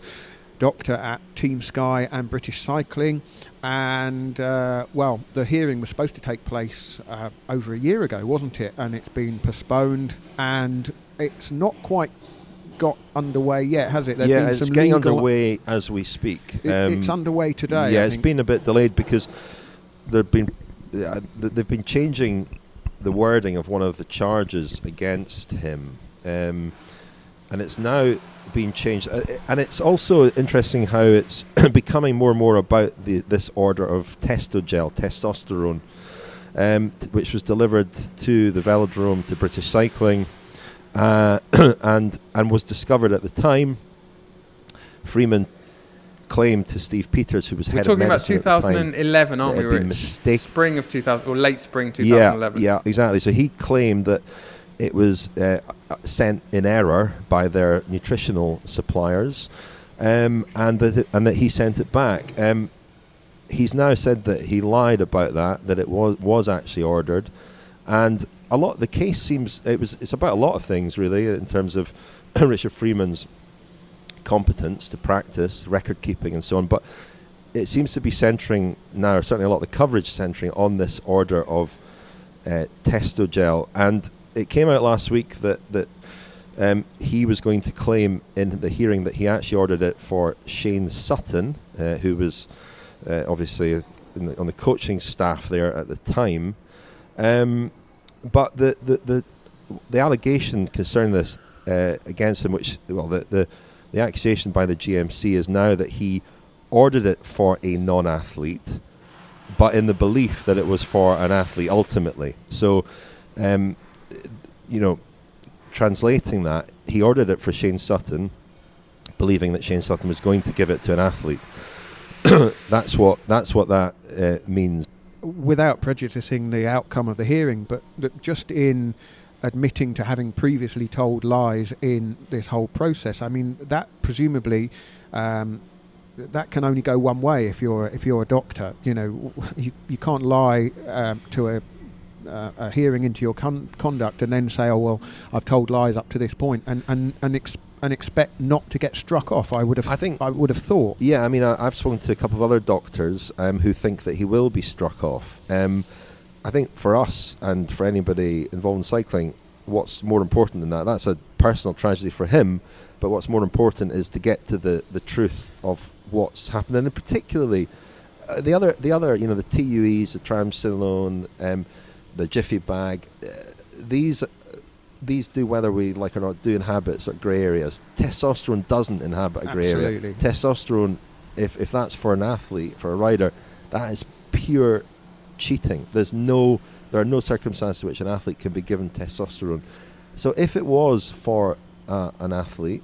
doctor at Team Sky and British Cycling. And, the hearing was supposed to take place over a year ago, wasn't it? And it's been postponed, and it's not quite got underway yet, has it? It's getting underway as we speak. It's underway today. Yeah, it's been a bit delayed because they've been changing the wording of one of the charges against him, and it's now being changed. And it's also interesting how it's becoming more and more about this order of testosterone, which was delivered to the velodrome, to British Cycling, and was discovered at the time. Freeman claimed to Steve Peters, who was head of medicine at the time. We're talking about 2011, aren't we? Been spring of 2000 or late spring 2011. Yeah, exactly. So he claimed that it was sent in error by their nutritional suppliers, and that he sent it back. He's now said that he lied about that it was actually ordered, and a lot. The case seems it's about a lot of things really in terms of Richard Freeman's competence to practice record keeping and so on, but it seems to be centering now, or certainly a lot of the coverage centering on this order of Testogel. And it came out last week that he was going to claim in the hearing that he actually ordered it for Shane Sutton, who was obviously on the coaching staff there at the time. But the allegation concerning this against him, the accusation by the GMC is now that he ordered it for a non-athlete, but in the belief that it was for an athlete ultimately. So, translating that, he ordered it for Shane Sutton, believing that Shane Sutton was going to give it to an athlete. That's what that means. Without prejudicing the outcome of the hearing, but just in admitting to having previously told lies in this whole process, I mean, that presumably that can only go one way if you're a doctor. You can't lie to a hearing into your conduct and then say, oh well, I've told lies up to this point, and expect not to get struck off. I would have thought. Yeah, I mean, I've spoken to a couple of other doctors who think that he will be struck off. I think for us and for anybody involved in cycling, what's more important than that? That's a personal tragedy for him, but what's more important is to get to the truth of what's happened, and particularly the other, the TUEs, the triamcinolone, the Jiffy bag. These do, whether we like or not, do inhabit sort of grey areas. Testosterone doesn't inhabit a grey area. Testosterone, if that's for an athlete, for a rider, that is pure cheating. There are no circumstances in which an athlete can be given testosterone. So if it was for an athlete,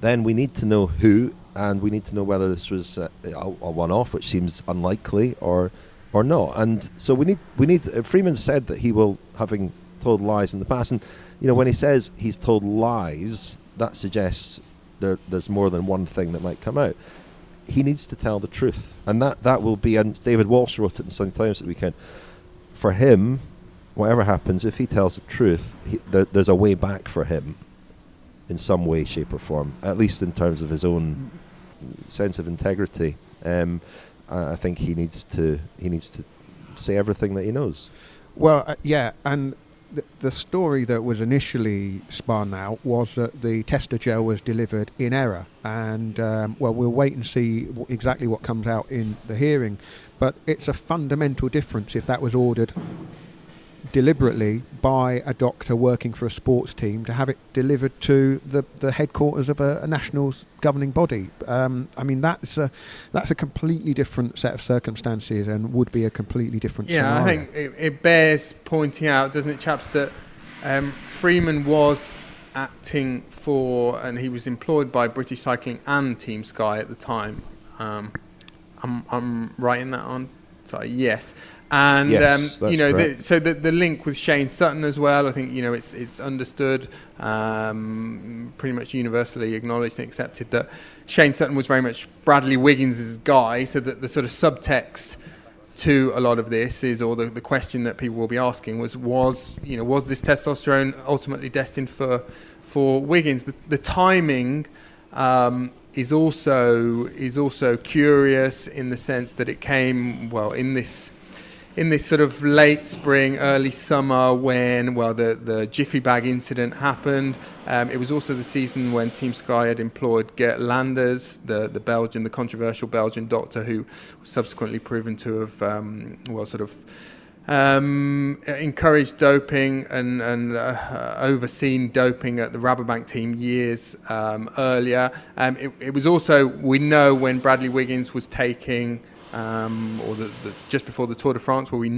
then we need to know who, and we need to know whether this was a one-off, which seems unlikely, or not. And so we need. Freeman said that he will, having told lies in the past, and when he says he's told lies, that suggests there's more than one thing that might come out. He needs to tell the truth, and that will be. And David Walsh wrote it in Sunday Times at the weekend. For him, whatever happens, if he tells the truth, there's a way back for him, in some way, shape, or form. At least in terms of his own sense of integrity. I think he needs to say everything that he knows. Well, and the story that was initially spun out was that the Testogel was delivered in error, and we'll wait and see exactly what comes out in the hearing. But it's a fundamental difference if that was ordered deliberately by a doctor working for a sports team to have it delivered to the headquarters of a national governing body. I mean, that's a completely different set of circumstances and would be a completely different scenario. I think it bears pointing out, doesn't it, chaps, that Freeman was acting for, and he was employed by British Cycling and Team Sky at the time. I'm writing that on. Sorry, yes. And yes, so the link with Shane Sutton as well, I think it's understood, pretty much universally acknowledged and accepted that Shane Sutton was very much Bradley Wiggins' guy. So that the sort of subtext to a lot of this is, or the question that people will be asking was this testosterone ultimately destined for Wiggins? The timing is also curious in the sense that it came in this sort of late spring, early summer when the Jiffy Bag incident happened. It was also the season when Team Sky had employed Gert Landers, the controversial Belgian doctor who was subsequently proven to have encouraged doping and overseen doping at the Rabobank team years earlier. It was also, we know, when Bradley Wiggins was taking just before the Tour de France, where we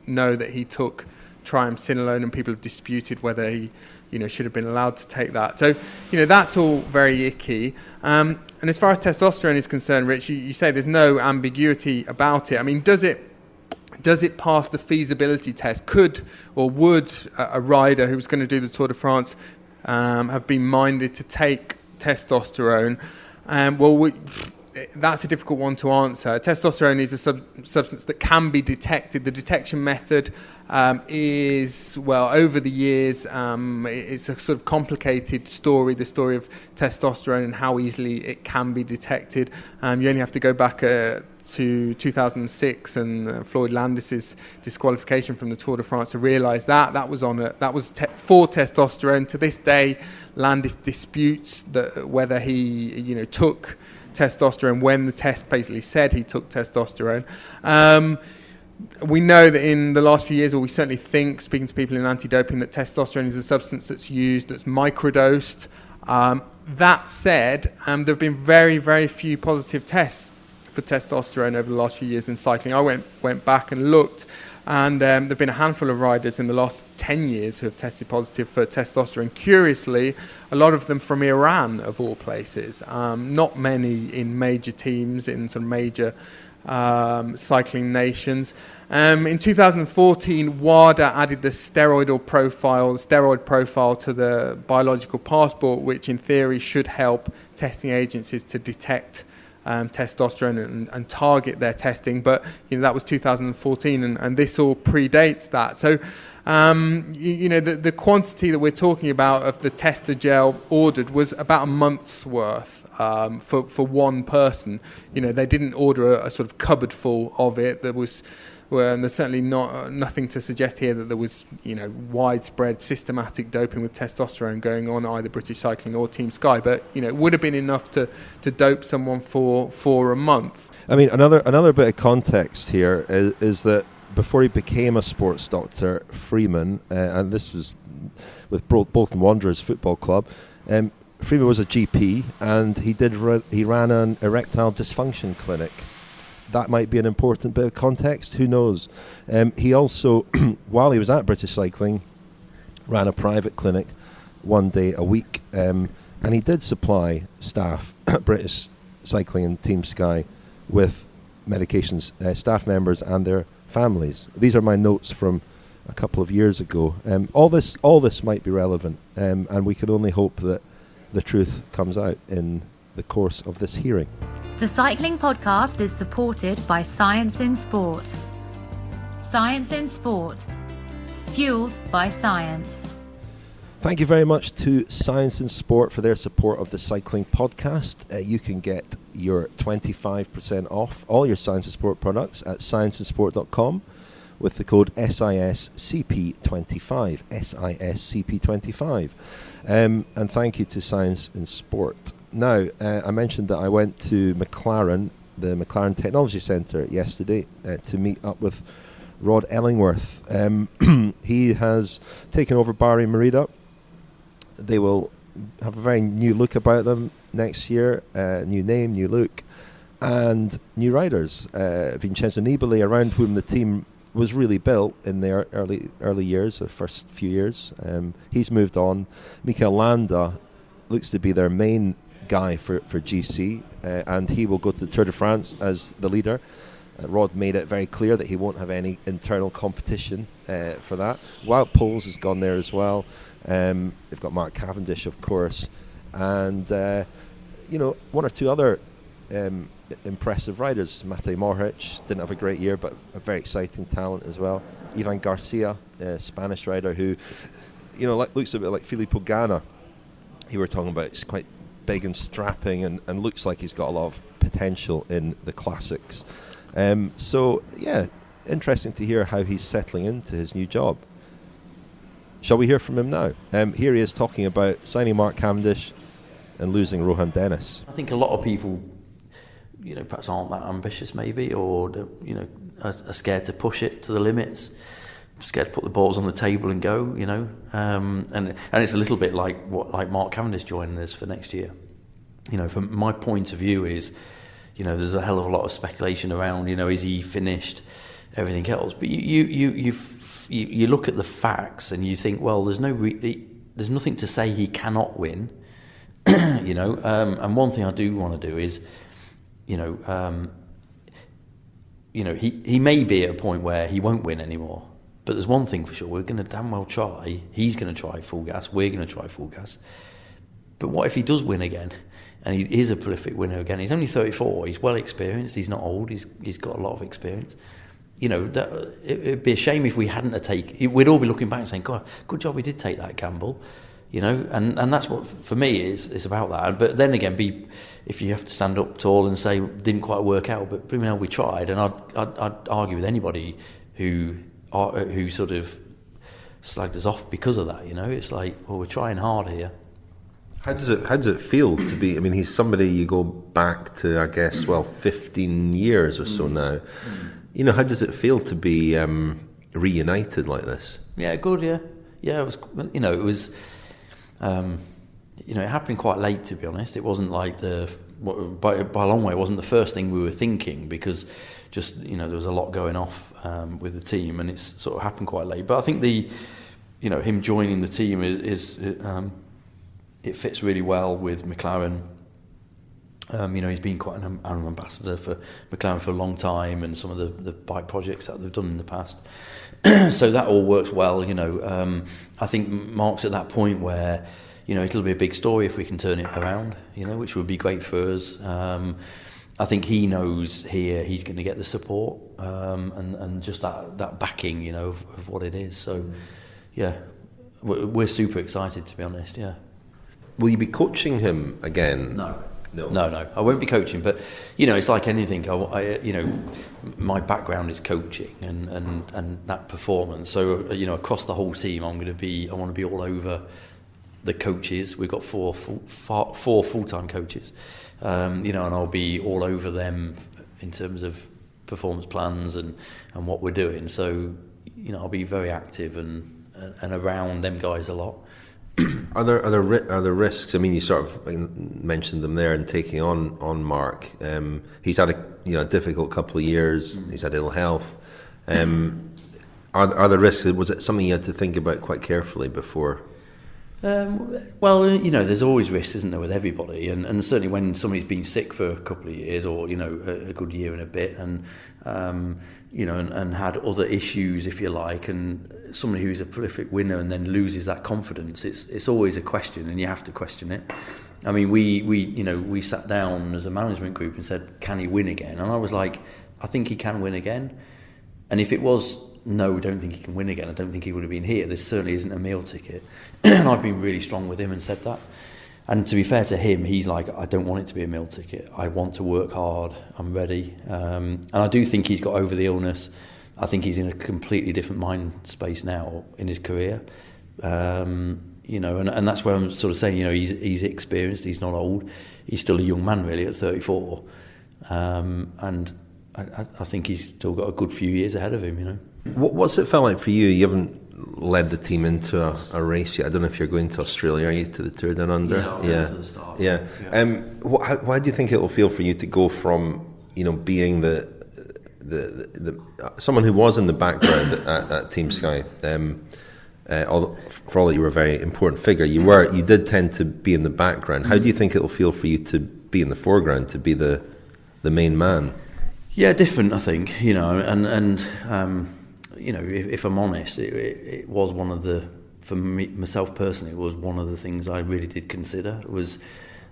know that he took triamcinolone, and people have disputed whether he should have been allowed to take that. So that's all very icky. And as far as testosterone is concerned, Rich, you say there's no ambiguity about it. I mean, does it pass the feasibility test? Could or would a rider who was going to do the Tour de France have been minded to take testosterone? That's a difficult one to answer. Testosterone is a substance that can be detected. The detection method is, over the years, it's a sort of complicated story, the story of testosterone and how easily it can be detected. You only have to go back to 2006 and Floyd Landis's disqualification from the Tour de France to realise that was for testosterone. To this day, Landis disputes whether he took testosterone when the test basically said he took testosterone. We know that in the last few years, or we certainly think, speaking to people in anti-doping, that testosterone is a substance that's used, that's microdosed. That said, there have been very, very few positive tests for testosterone over the last few years in cycling. I went back and looked, and there have been a handful of riders in the last 10 years who have tested positive for testosterone. Curiously, a lot of them from Iran, of all places. Not many in major teams, in some major cycling nations. In 2014, WADA added the steroid profile to the biological passport, which in theory should help testing agencies to detect testosterone and target their testing, but that was 2014, and this all predates that. So the quantity that we're talking about of the tester gel ordered was about a month's worth for one person. They didn't order a sort of cupboard full of it. And there's certainly nothing to suggest here that there was widespread systematic doping with testosterone going on either British Cycling or Team Sky, but it would have been enough to dope someone for a month. I mean, another bit of context here is that before he became a sports doctor, Freeman, and this was with Bolton Wanderers Football Club, Freeman was a GP, and he ran an erectile dysfunction clinic. That might be an important bit of context. Who knows? He also, while he was at British Cycling, ran a private clinic one day a week, and he did supply staff at British Cycling and Team Sky with medications, staff members and their families. These are my notes from a couple of years ago. All this might be relevant, and we can only hope that the truth comes out in the course of this hearing. The Cycling Podcast is supported by Science in Sport. Science in Sport. Fueled by science. Thank you very much to Science in Sport for their support of the Cycling Podcast. You can get your 25% off all your Science in Sport products at scienceinsport.com with the code SISCP25. SISCP25. And thank you to Science in Sport. Now, I mentioned that I went to McLaren, the McLaren Technology Centre yesterday, to meet up with Rod Ellingworth. He has taken over Bahrain-Merida. They will have a very new look about them next year, new name, new look, and new riders. Vincenzo Nibali, around whom the team was really built in their early years, the first few years. He's moved on. Mikel Landa looks to be their main guy for GC, and he will go to the Tour de France as the leader. Rod made it very clear that he won't have any internal competition for that. Wout Poels has gone there as well. They've got Mark Cavendish, of course, and one or two other impressive riders. Matej Mohoric didn't have a great year, but a very exciting talent as well. Ivan Garcia, a Spanish rider who, looks a bit like Filippo Ganna. He were talking about. He's quite big and strapping, and looks like he's got a lot of potential in the classics. Interesting to hear how he's settling into his new job. Shall we hear from him now? Here he is talking about signing Mark Cavendish and losing Rohan Dennis. I think a lot of people, perhaps aren't that ambitious maybe, or, are scared to push it to the limits, scared to put the balls on the table and go, and it's a little bit like Mark Cavendish joining us for next year. From my point of view is, there's a hell of a lot of speculation around, is he finished, everything else, but you look at the facts and you think, well, there's nothing to say he cannot win, and one thing I do want to do is, he may be at a point where he won't win anymore, but there's one thing for sure, we're going to damn well try, he's going to try full gas, we're going to try full gas, but what if he does win again? And he is a prolific winner again. He's only 34. He's well experienced. He's not old. He's got a lot of experience. It'd be a shame if we hadn't taken. We'd all be looking back and saying, "God, good job we did take that gamble." And that's what for me is about that. But then again, if you have to stand up tall and say didn't quite work out, but blooming hell, we tried. And I'd argue with anybody who sort of slagged us off because of that. It's like, well, we're trying hard here. How does it feel to be? I mean, he's somebody you go back to, I guess, 15 years or so now. How does it feel to be reunited like this? Yeah, good. Yeah. It was. It was. It happened quite late, to be honest. It wasn't like by a long way. It wasn't the first thing we were thinking because just there was a lot going off with the team, and it's sort of happened quite late. But I think him joining the team is it fits really well with McLaren. He's been quite an ambassador for McLaren for a long time, and some of the bike projects that they've done in the past. So that all works well. I think Mark's at that point where it'll be a big story if we can turn it around. Which would be great for us. I think he knows here he's going to get the support and just that backing, of what it is. So yeah, we're super excited, to be honest. Yeah. Will you be coaching him again? No. I won't be coaching, but it's like anything. My background is coaching and that performance. So across the whole team, I want to be all over the coaches. We've got four full-time coaches, and I'll be all over them in terms of performance plans and what we're doing. So I'll be very active and around them guys a lot. Are there risks? I mean, you sort of mentioned them there and taking on Mark. He's had a difficult couple of years. He's had ill health. Are there risks? Was it something you had to think about quite carefully before? There's always risks, isn't there, with everybody, and certainly when somebody's been sick for a couple of years, or a good year and a bit, and and had other issues, if you like, and somebody who's a prolific winner and then loses that confidence, it's always a question, and you have to question it. I mean, we sat down as a management group and said, can he win again? And I was like, I think he can win again. And if it was, no, we don't think he can win again, I don't think he would have been here. This certainly isn't a meal ticket. And I've been really strong with him and said that. And to be fair to him, he's like, I don't want it to be a meal ticket. I want to work hard. I'm ready. And I do think he's got over the illness. I think he's in a completely different mind space now in his career. And that's where I'm sort of saying, he's experienced, he's not old. He's still a young man, really, at 34. And I think he's still got a good few years ahead of him, What's it felt like for you? You haven't led the team into a race yet. I don't know if you're going to Australia, are you, to the Tour Down Under? Yeah. To the start. Yeah. Why do you think it will feel for you to go from, being the someone who was in the background at Team Sky, although for all that you were a very important figure, you did tend to be in the background. How do you think it will feel for you to be in the foreground, to be the main man? Yeah, different, I think. If I'm honest, it was one of the, for me, myself personally, it was one of the things I really did consider. It was,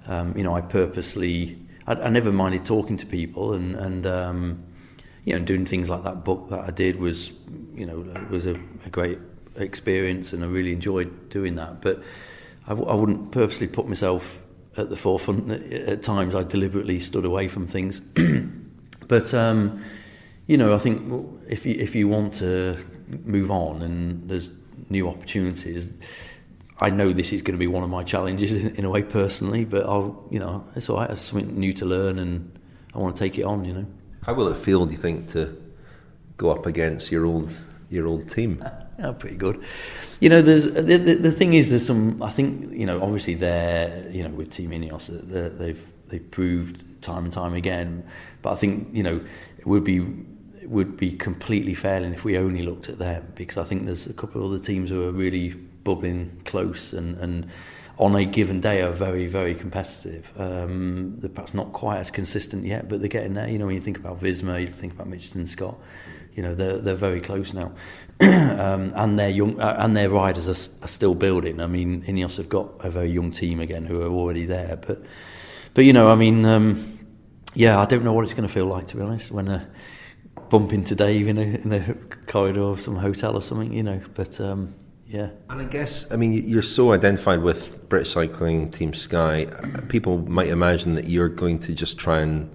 I purposely, I never minded talking to people and doing things like that book that I did was, it was a great experience, and I really enjoyed doing that. But I wouldn't purposely put myself at the forefront. At times I deliberately stood away from things. But I think if you want to move on and there's new opportunities, I know this is going to be one of my challenges in a way personally, but it's all right. It's something new to learn, and I want to take it on. How will it feel, do you think, to go up against your old team? Yeah, pretty good. There's the thing is, there's some. I think obviously they're with Team Ineos, they've proved time and time again. But I think it would be completely failing if we only looked at them, because I think there's a couple of other teams who are really bubbling close and on a given day are very, very competitive. They're perhaps not quite as consistent yet, but they're getting there. When you think about Visma, you think about Mitchelton Scott, they're very close now. And they're young, and their riders are still building. I mean, Ineos have got a very young team again who are already there. But I don't know what it's going to feel like, to be honest, when I bump into Dave in a corridor of some hotel or something, But yeah. And I guess, you're so identified with British Cycling, Team Sky. People might imagine that you're going to just try and,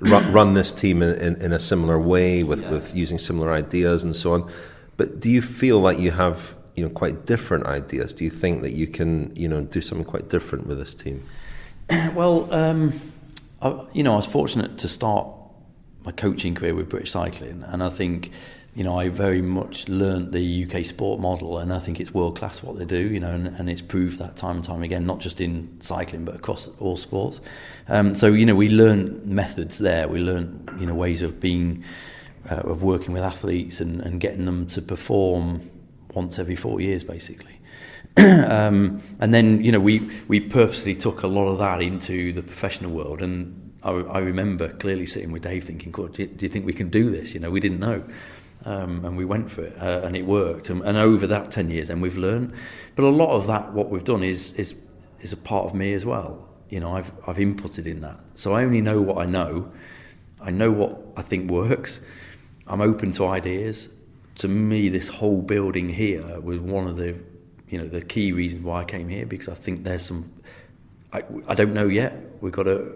run this team in a similar way with using similar ideas and so on. But do you feel like you have, quite different ideas? Do you think that you can, do something quite different with this team? Well, I was fortunate to start my coaching career with British Cycling, and I think, I very much learnt the UK sport model, and I think it's world class what they do, and it's proved that time and time again, not just in cycling but across all sports. So we learn methods there. We learn ways of being, of working with athletes and getting them to perform once every 4 years, basically. And then we purposely took a lot of that into the professional world, and I remember clearly sitting with Dave thinking, God, do you think we can do this? We didn't know. And we went for it, and it worked. And over that 10 years, and we've learned. But a lot of that, what we've done, is a part of me as well. I've inputted in that, so I only know what I know. I know what I think works. I'm open to ideas. To me, this whole building here was one of the, the key reasons why I came here, because I think there's some. I don't know yet. We've got to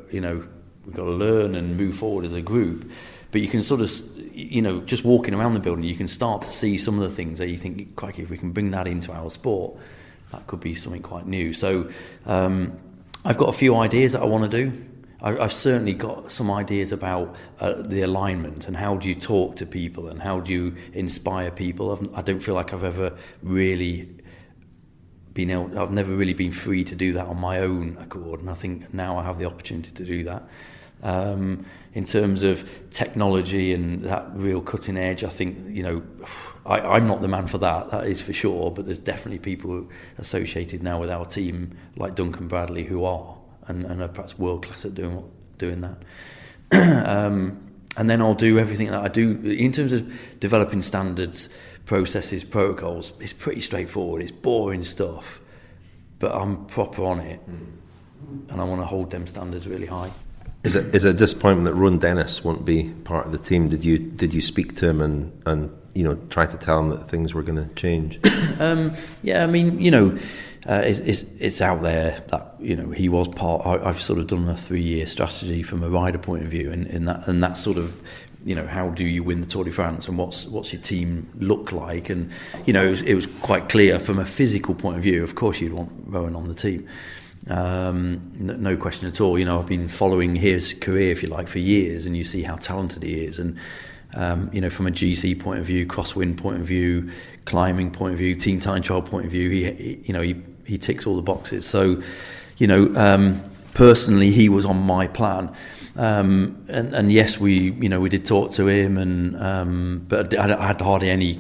learn and move forward as a group. But you can sort of, just walking around the building, you can start to see some of the things that you think, crikey, if we can bring that into our sport, that could be something quite new. So I've got a few ideas that I want to do. I've certainly got some ideas about the alignment and how do you talk to people and how do you inspire people. I don't feel like I've ever really I've never really been free to do that on my own accord, and I think now I have the opportunity to do that. In terms of technology and that real cutting edge, I think, I'm not the man for that is for sure, but there's definitely people associated now with our team like Duncan Bradley who are and are perhaps world class at doing that. And then I'll do everything that I do in terms of developing standards, processes, protocols. It's pretty straightforward. It's boring stuff, but I'm proper on it, and I want to hold them standards really high. Is it a disappointment that Rohan Dennis won't be part of the team? Did you speak to him and try to tell him that things were going to change? It's out there that he was part. I've sort of done a 3-year strategy from a rider point of view, and that sort of how do you win the Tour de France and what's your team look like, and it was quite clear from a physical point of view. Of course, you'd want Rohan on the team. No question at all. I've been following his career, if you like, for years, and you see how talented he is, and from a GC point of view, crosswind point of view, climbing point of view, team time trial point of view, he ticks all the boxes. So, personally, he was on my plan. And yes, we did talk to him, but I had hardly any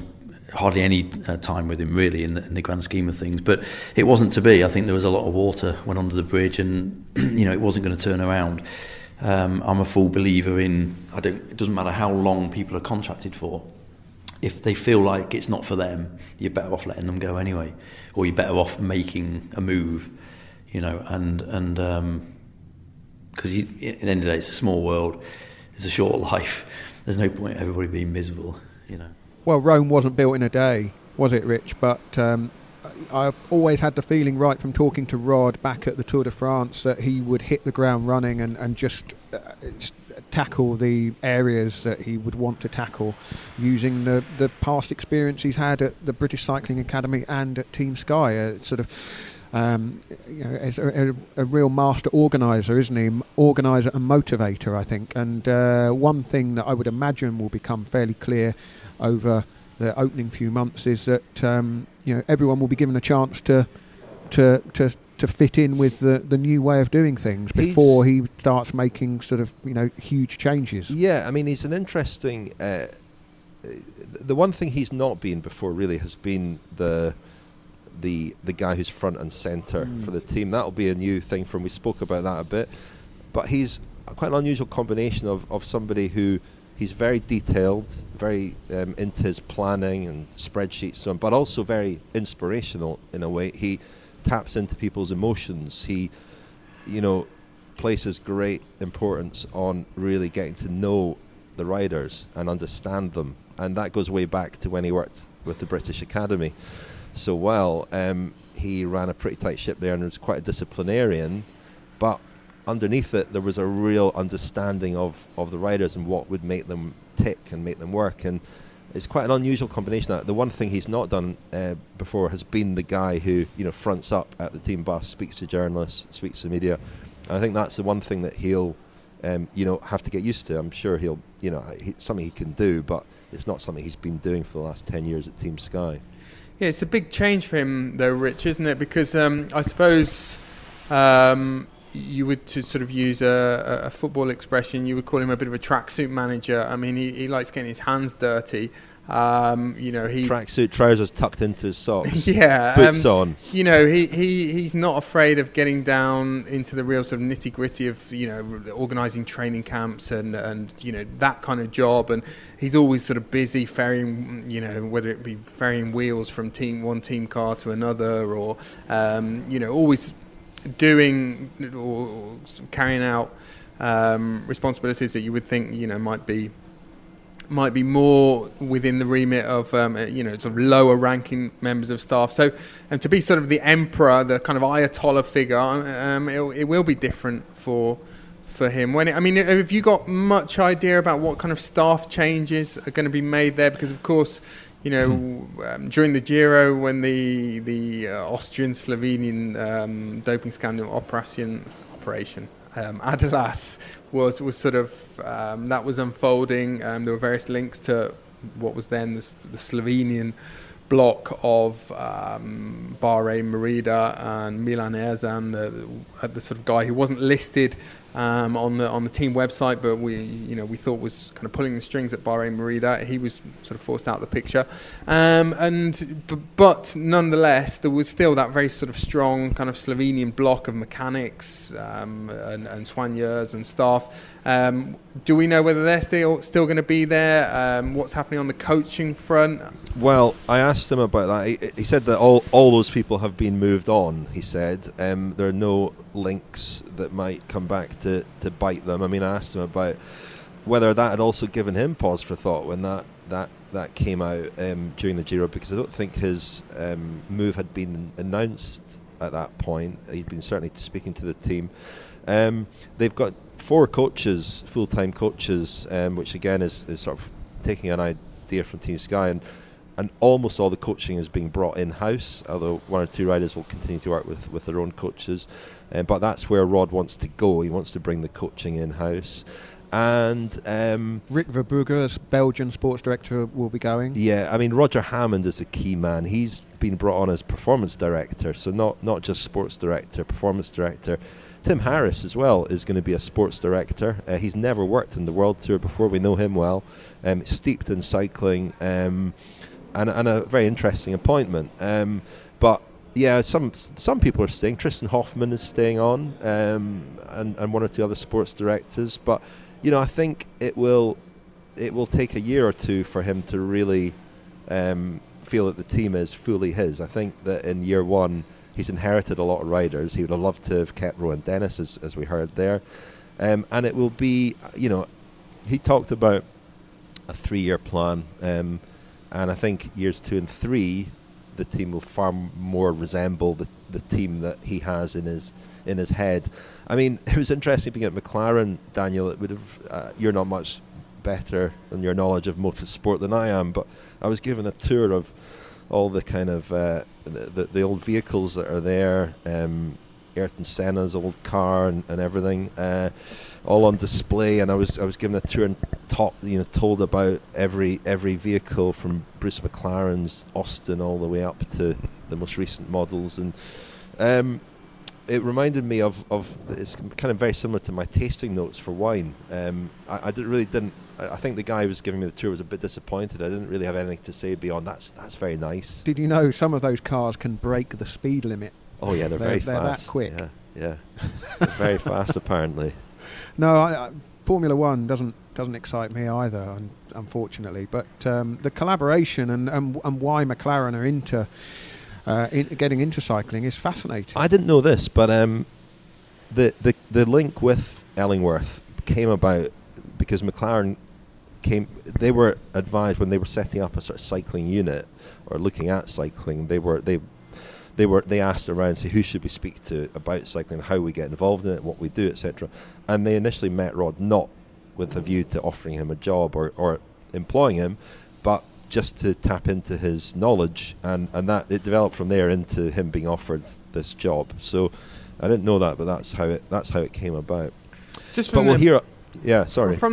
time with him really in the grand scheme of things. But it wasn't to be. I think there was a lot of water went under the bridge, and it wasn't going to turn around. I'm a full believer in it doesn't matter how long people are contracted for. If they feel like it's not for them, you're better off letting them go anyway, or you're better off making a move, and because at the end of the day, it's a small world, it's a short life. There's no point in everybody being miserable, Well, Rome wasn't built in a day, was it, Rich? But I always had the feeling right from talking to Rod back at the Tour de France that he would hit the ground running and just tackle the areas that he would want to tackle using the past experience he's had at the British Cycling Academy and at Team Sky. As a real master organiser, isn't he? Organiser and motivator, I think. And one thing that I would imagine will become fairly clear over the opening few months is that everyone will be given a chance to fit in with the new way of doing things before he starts making sort of huge changes. Yeah, I mean, he's an interesting. The one thing he's not been before really has been the guy who's front and centre for the team. That'll be a new thing from. We spoke about that a bit, but he's quite an unusual combination of somebody who. He's very detailed, very into his planning and spreadsheets, so on, but also very inspirational in a way. He taps into people's emotions. He, places great importance on really getting to know the riders and understand them. And that goes way back to when he worked with the British Academy so well. He ran a pretty tight ship there and was quite a disciplinarian, but underneath it, there was a real understanding of the riders and what would make them tick and make them work. And it's quite an unusual combination. The one thing he's not done before has been the guy who fronts up at the team bus, speaks to journalists, speaks to media. And I think that's the one thing that he'll have to get used to. I'm sure he'll something he can do, but it's not something he's been doing for the last 10 years at Team Sky. Yeah, it's a big change for him though, Rich, isn't it? Because I suppose you would, to sort of use a football expression, you would call him a bit of a tracksuit manager. I mean, he likes getting his hands dirty. Tracksuit, trousers tucked into his socks. Yeah, boots on. He's not afraid of getting down into the real sort of nitty gritty of organising training camps and that kind of job. And he's always sort of busy ferrying, whether it be ferrying wheels from one team car to another, or always doing or carrying out responsibilities that you would think might be more within the remit of sort of lower ranking members of staff. So, and to be sort of the emperor, the kind of Ayatollah figure, it will be different for him. Have you got much idea about what kind of staff changes are going to be made there? Because of course, during the Giro, when the Austrian-Slovenian doping scandal operation Adalas was sort of that was unfolding. There were various links to what was then the Slovenian block of Bahrain-Merida and Milan Erzan, the sort of guy who wasn't listed on the team website, but we thought was kind of pulling the strings at Bahrain-Merida. He was sort of forced out of the picture, but nonetheless there was still that very sort of strong kind of Slovenian block of mechanics and soigneurs and staff. Do we know whether they're still going to be there? What's happening on the coaching front? Well, I asked him about that. He said that all those people have been moved on. He said there are no links that might come back to bite them. I mean, I asked him about whether that had also given him pause for thought when that came out during the Giro, because I don't think his move had been announced at that point. He'd been certainly speaking to the team. They've got 4 coaches, full-time coaches, which again is sort of taking an idea from Team Sky, and almost all the coaching is being brought in-house, although 1 or 2 riders will continue to work with their own coaches. But that's where Rod wants to go. He wants to bring the coaching in-house. And Rick Verbrugge, Belgian sports director, will be going. Yeah, I mean, Roger Hammond is a key man. He's been brought on as performance director, so not just sports director, performance director. Tim Harris as well is going to be a sports director. He's never worked in the World Tour before. We know him well. Steeped in cycling, and a very interesting appointment. But yeah, some people are staying. Tristan Hoffman is staying on, and one or two other sports directors. But I think it will take a year or two for him to really feel that the team is fully his. I think that in year one, he's inherited a lot of riders. He would have loved to have kept Rohan Dennis, as we heard there. And it will be, he talked about a 3-year plan. And I think years 2 and 3, the team will far more resemble the team that he has in his head. I mean, it was interesting being at McLaren, Daniel. It would have, you're not much better in your knowledge of motorsport than I am, but I was given a tour of all the kind of the old vehicles that are there, Ayrton Senna's old car and everything, all on display. And I was given a tour and told about every vehicle from Bruce McLaren's Austin all the way up to the most recent models. And it reminded me of it's kind of very similar to my tasting notes for wine. I think the guy who was giving me the tour was a bit disappointed. I didn't really have anything to say beyond that's very nice. Did you know some of those cars can break the speed limit? Oh yeah, they're very fast. They're that quick. Yeah. They're very fast apparently. No, Formula One doesn't excite me either, unfortunately. But the collaboration and why McLaren are into getting into cycling is fascinating. I didn't know this, but the link with Ellingworth came about because McLaren they were advised when they were setting up a sort of cycling unit or looking at cycling. They asked around, say, who should we speak to about cycling, how we get involved in it, what we do, etc. And they initially met Rod not with a view to offering him a job or employing him, but just to tap into his knowledge, and that it developed from there into him being offered this job. So I didn't know that, but that's how it came about. From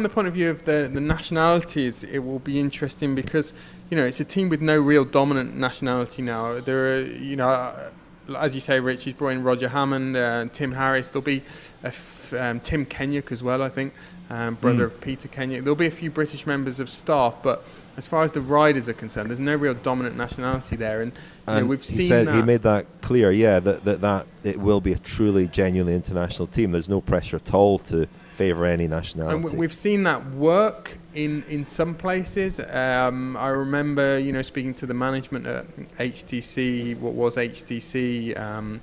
the point of view of the nationalities, it will be interesting because it's a team with no real dominant nationality now. There are, as you say, Rich, he's brought in Roger Hammond, Tim Harris. There'll be Tim Kenyuk as well, I think, brother of Peter Kenyuk. There'll be a few British members of staff, but as far as the riders are concerned, there's no real dominant nationality there. And we've seen that. He made that clear, that it will be a truly, genuinely international team. There's no pressure at all to favour any nationality. And we've seen that work in some places. I remember, speaking to the management at HTC, what was HTC, a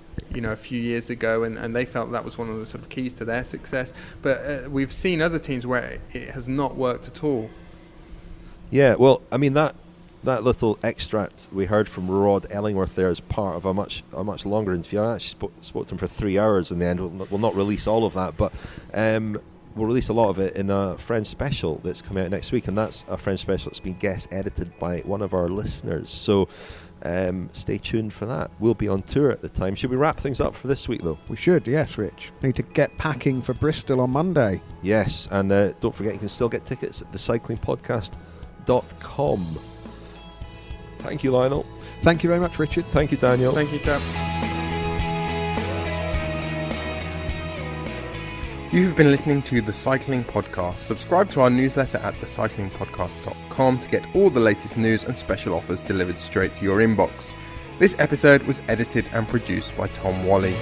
few years ago, and they felt that was one of the sort of keys to their success. But we've seen other teams where it has not worked at all. Yeah, well, I mean that little extract we heard from Rod Ellingworth there is part of a much longer interview. I actually spoke to him for 3 hours in the end. We'll not release all of that, but we'll release a lot of it in a Friends special that's coming out next week, and that's a Friends special that's been guest edited by one of our listeners. So stay tuned for that. We'll be on tour at the time. Should we wrap things up for this week, though? We should, yes, Rich. Need to get packing for Bristol on Monday. Yes, and don't forget you can still get tickets at thecyclingpodcast.com. Thank you, Lionel. Thank you very much, Richard. Thank you, Daniel. Thank you, chap. You have been listening to The Cycling Podcast. Subscribe to our newsletter at thecyclingpodcast.com to get all the latest news and special offers delivered straight to your inbox. This episode was edited and produced by Tom Wally.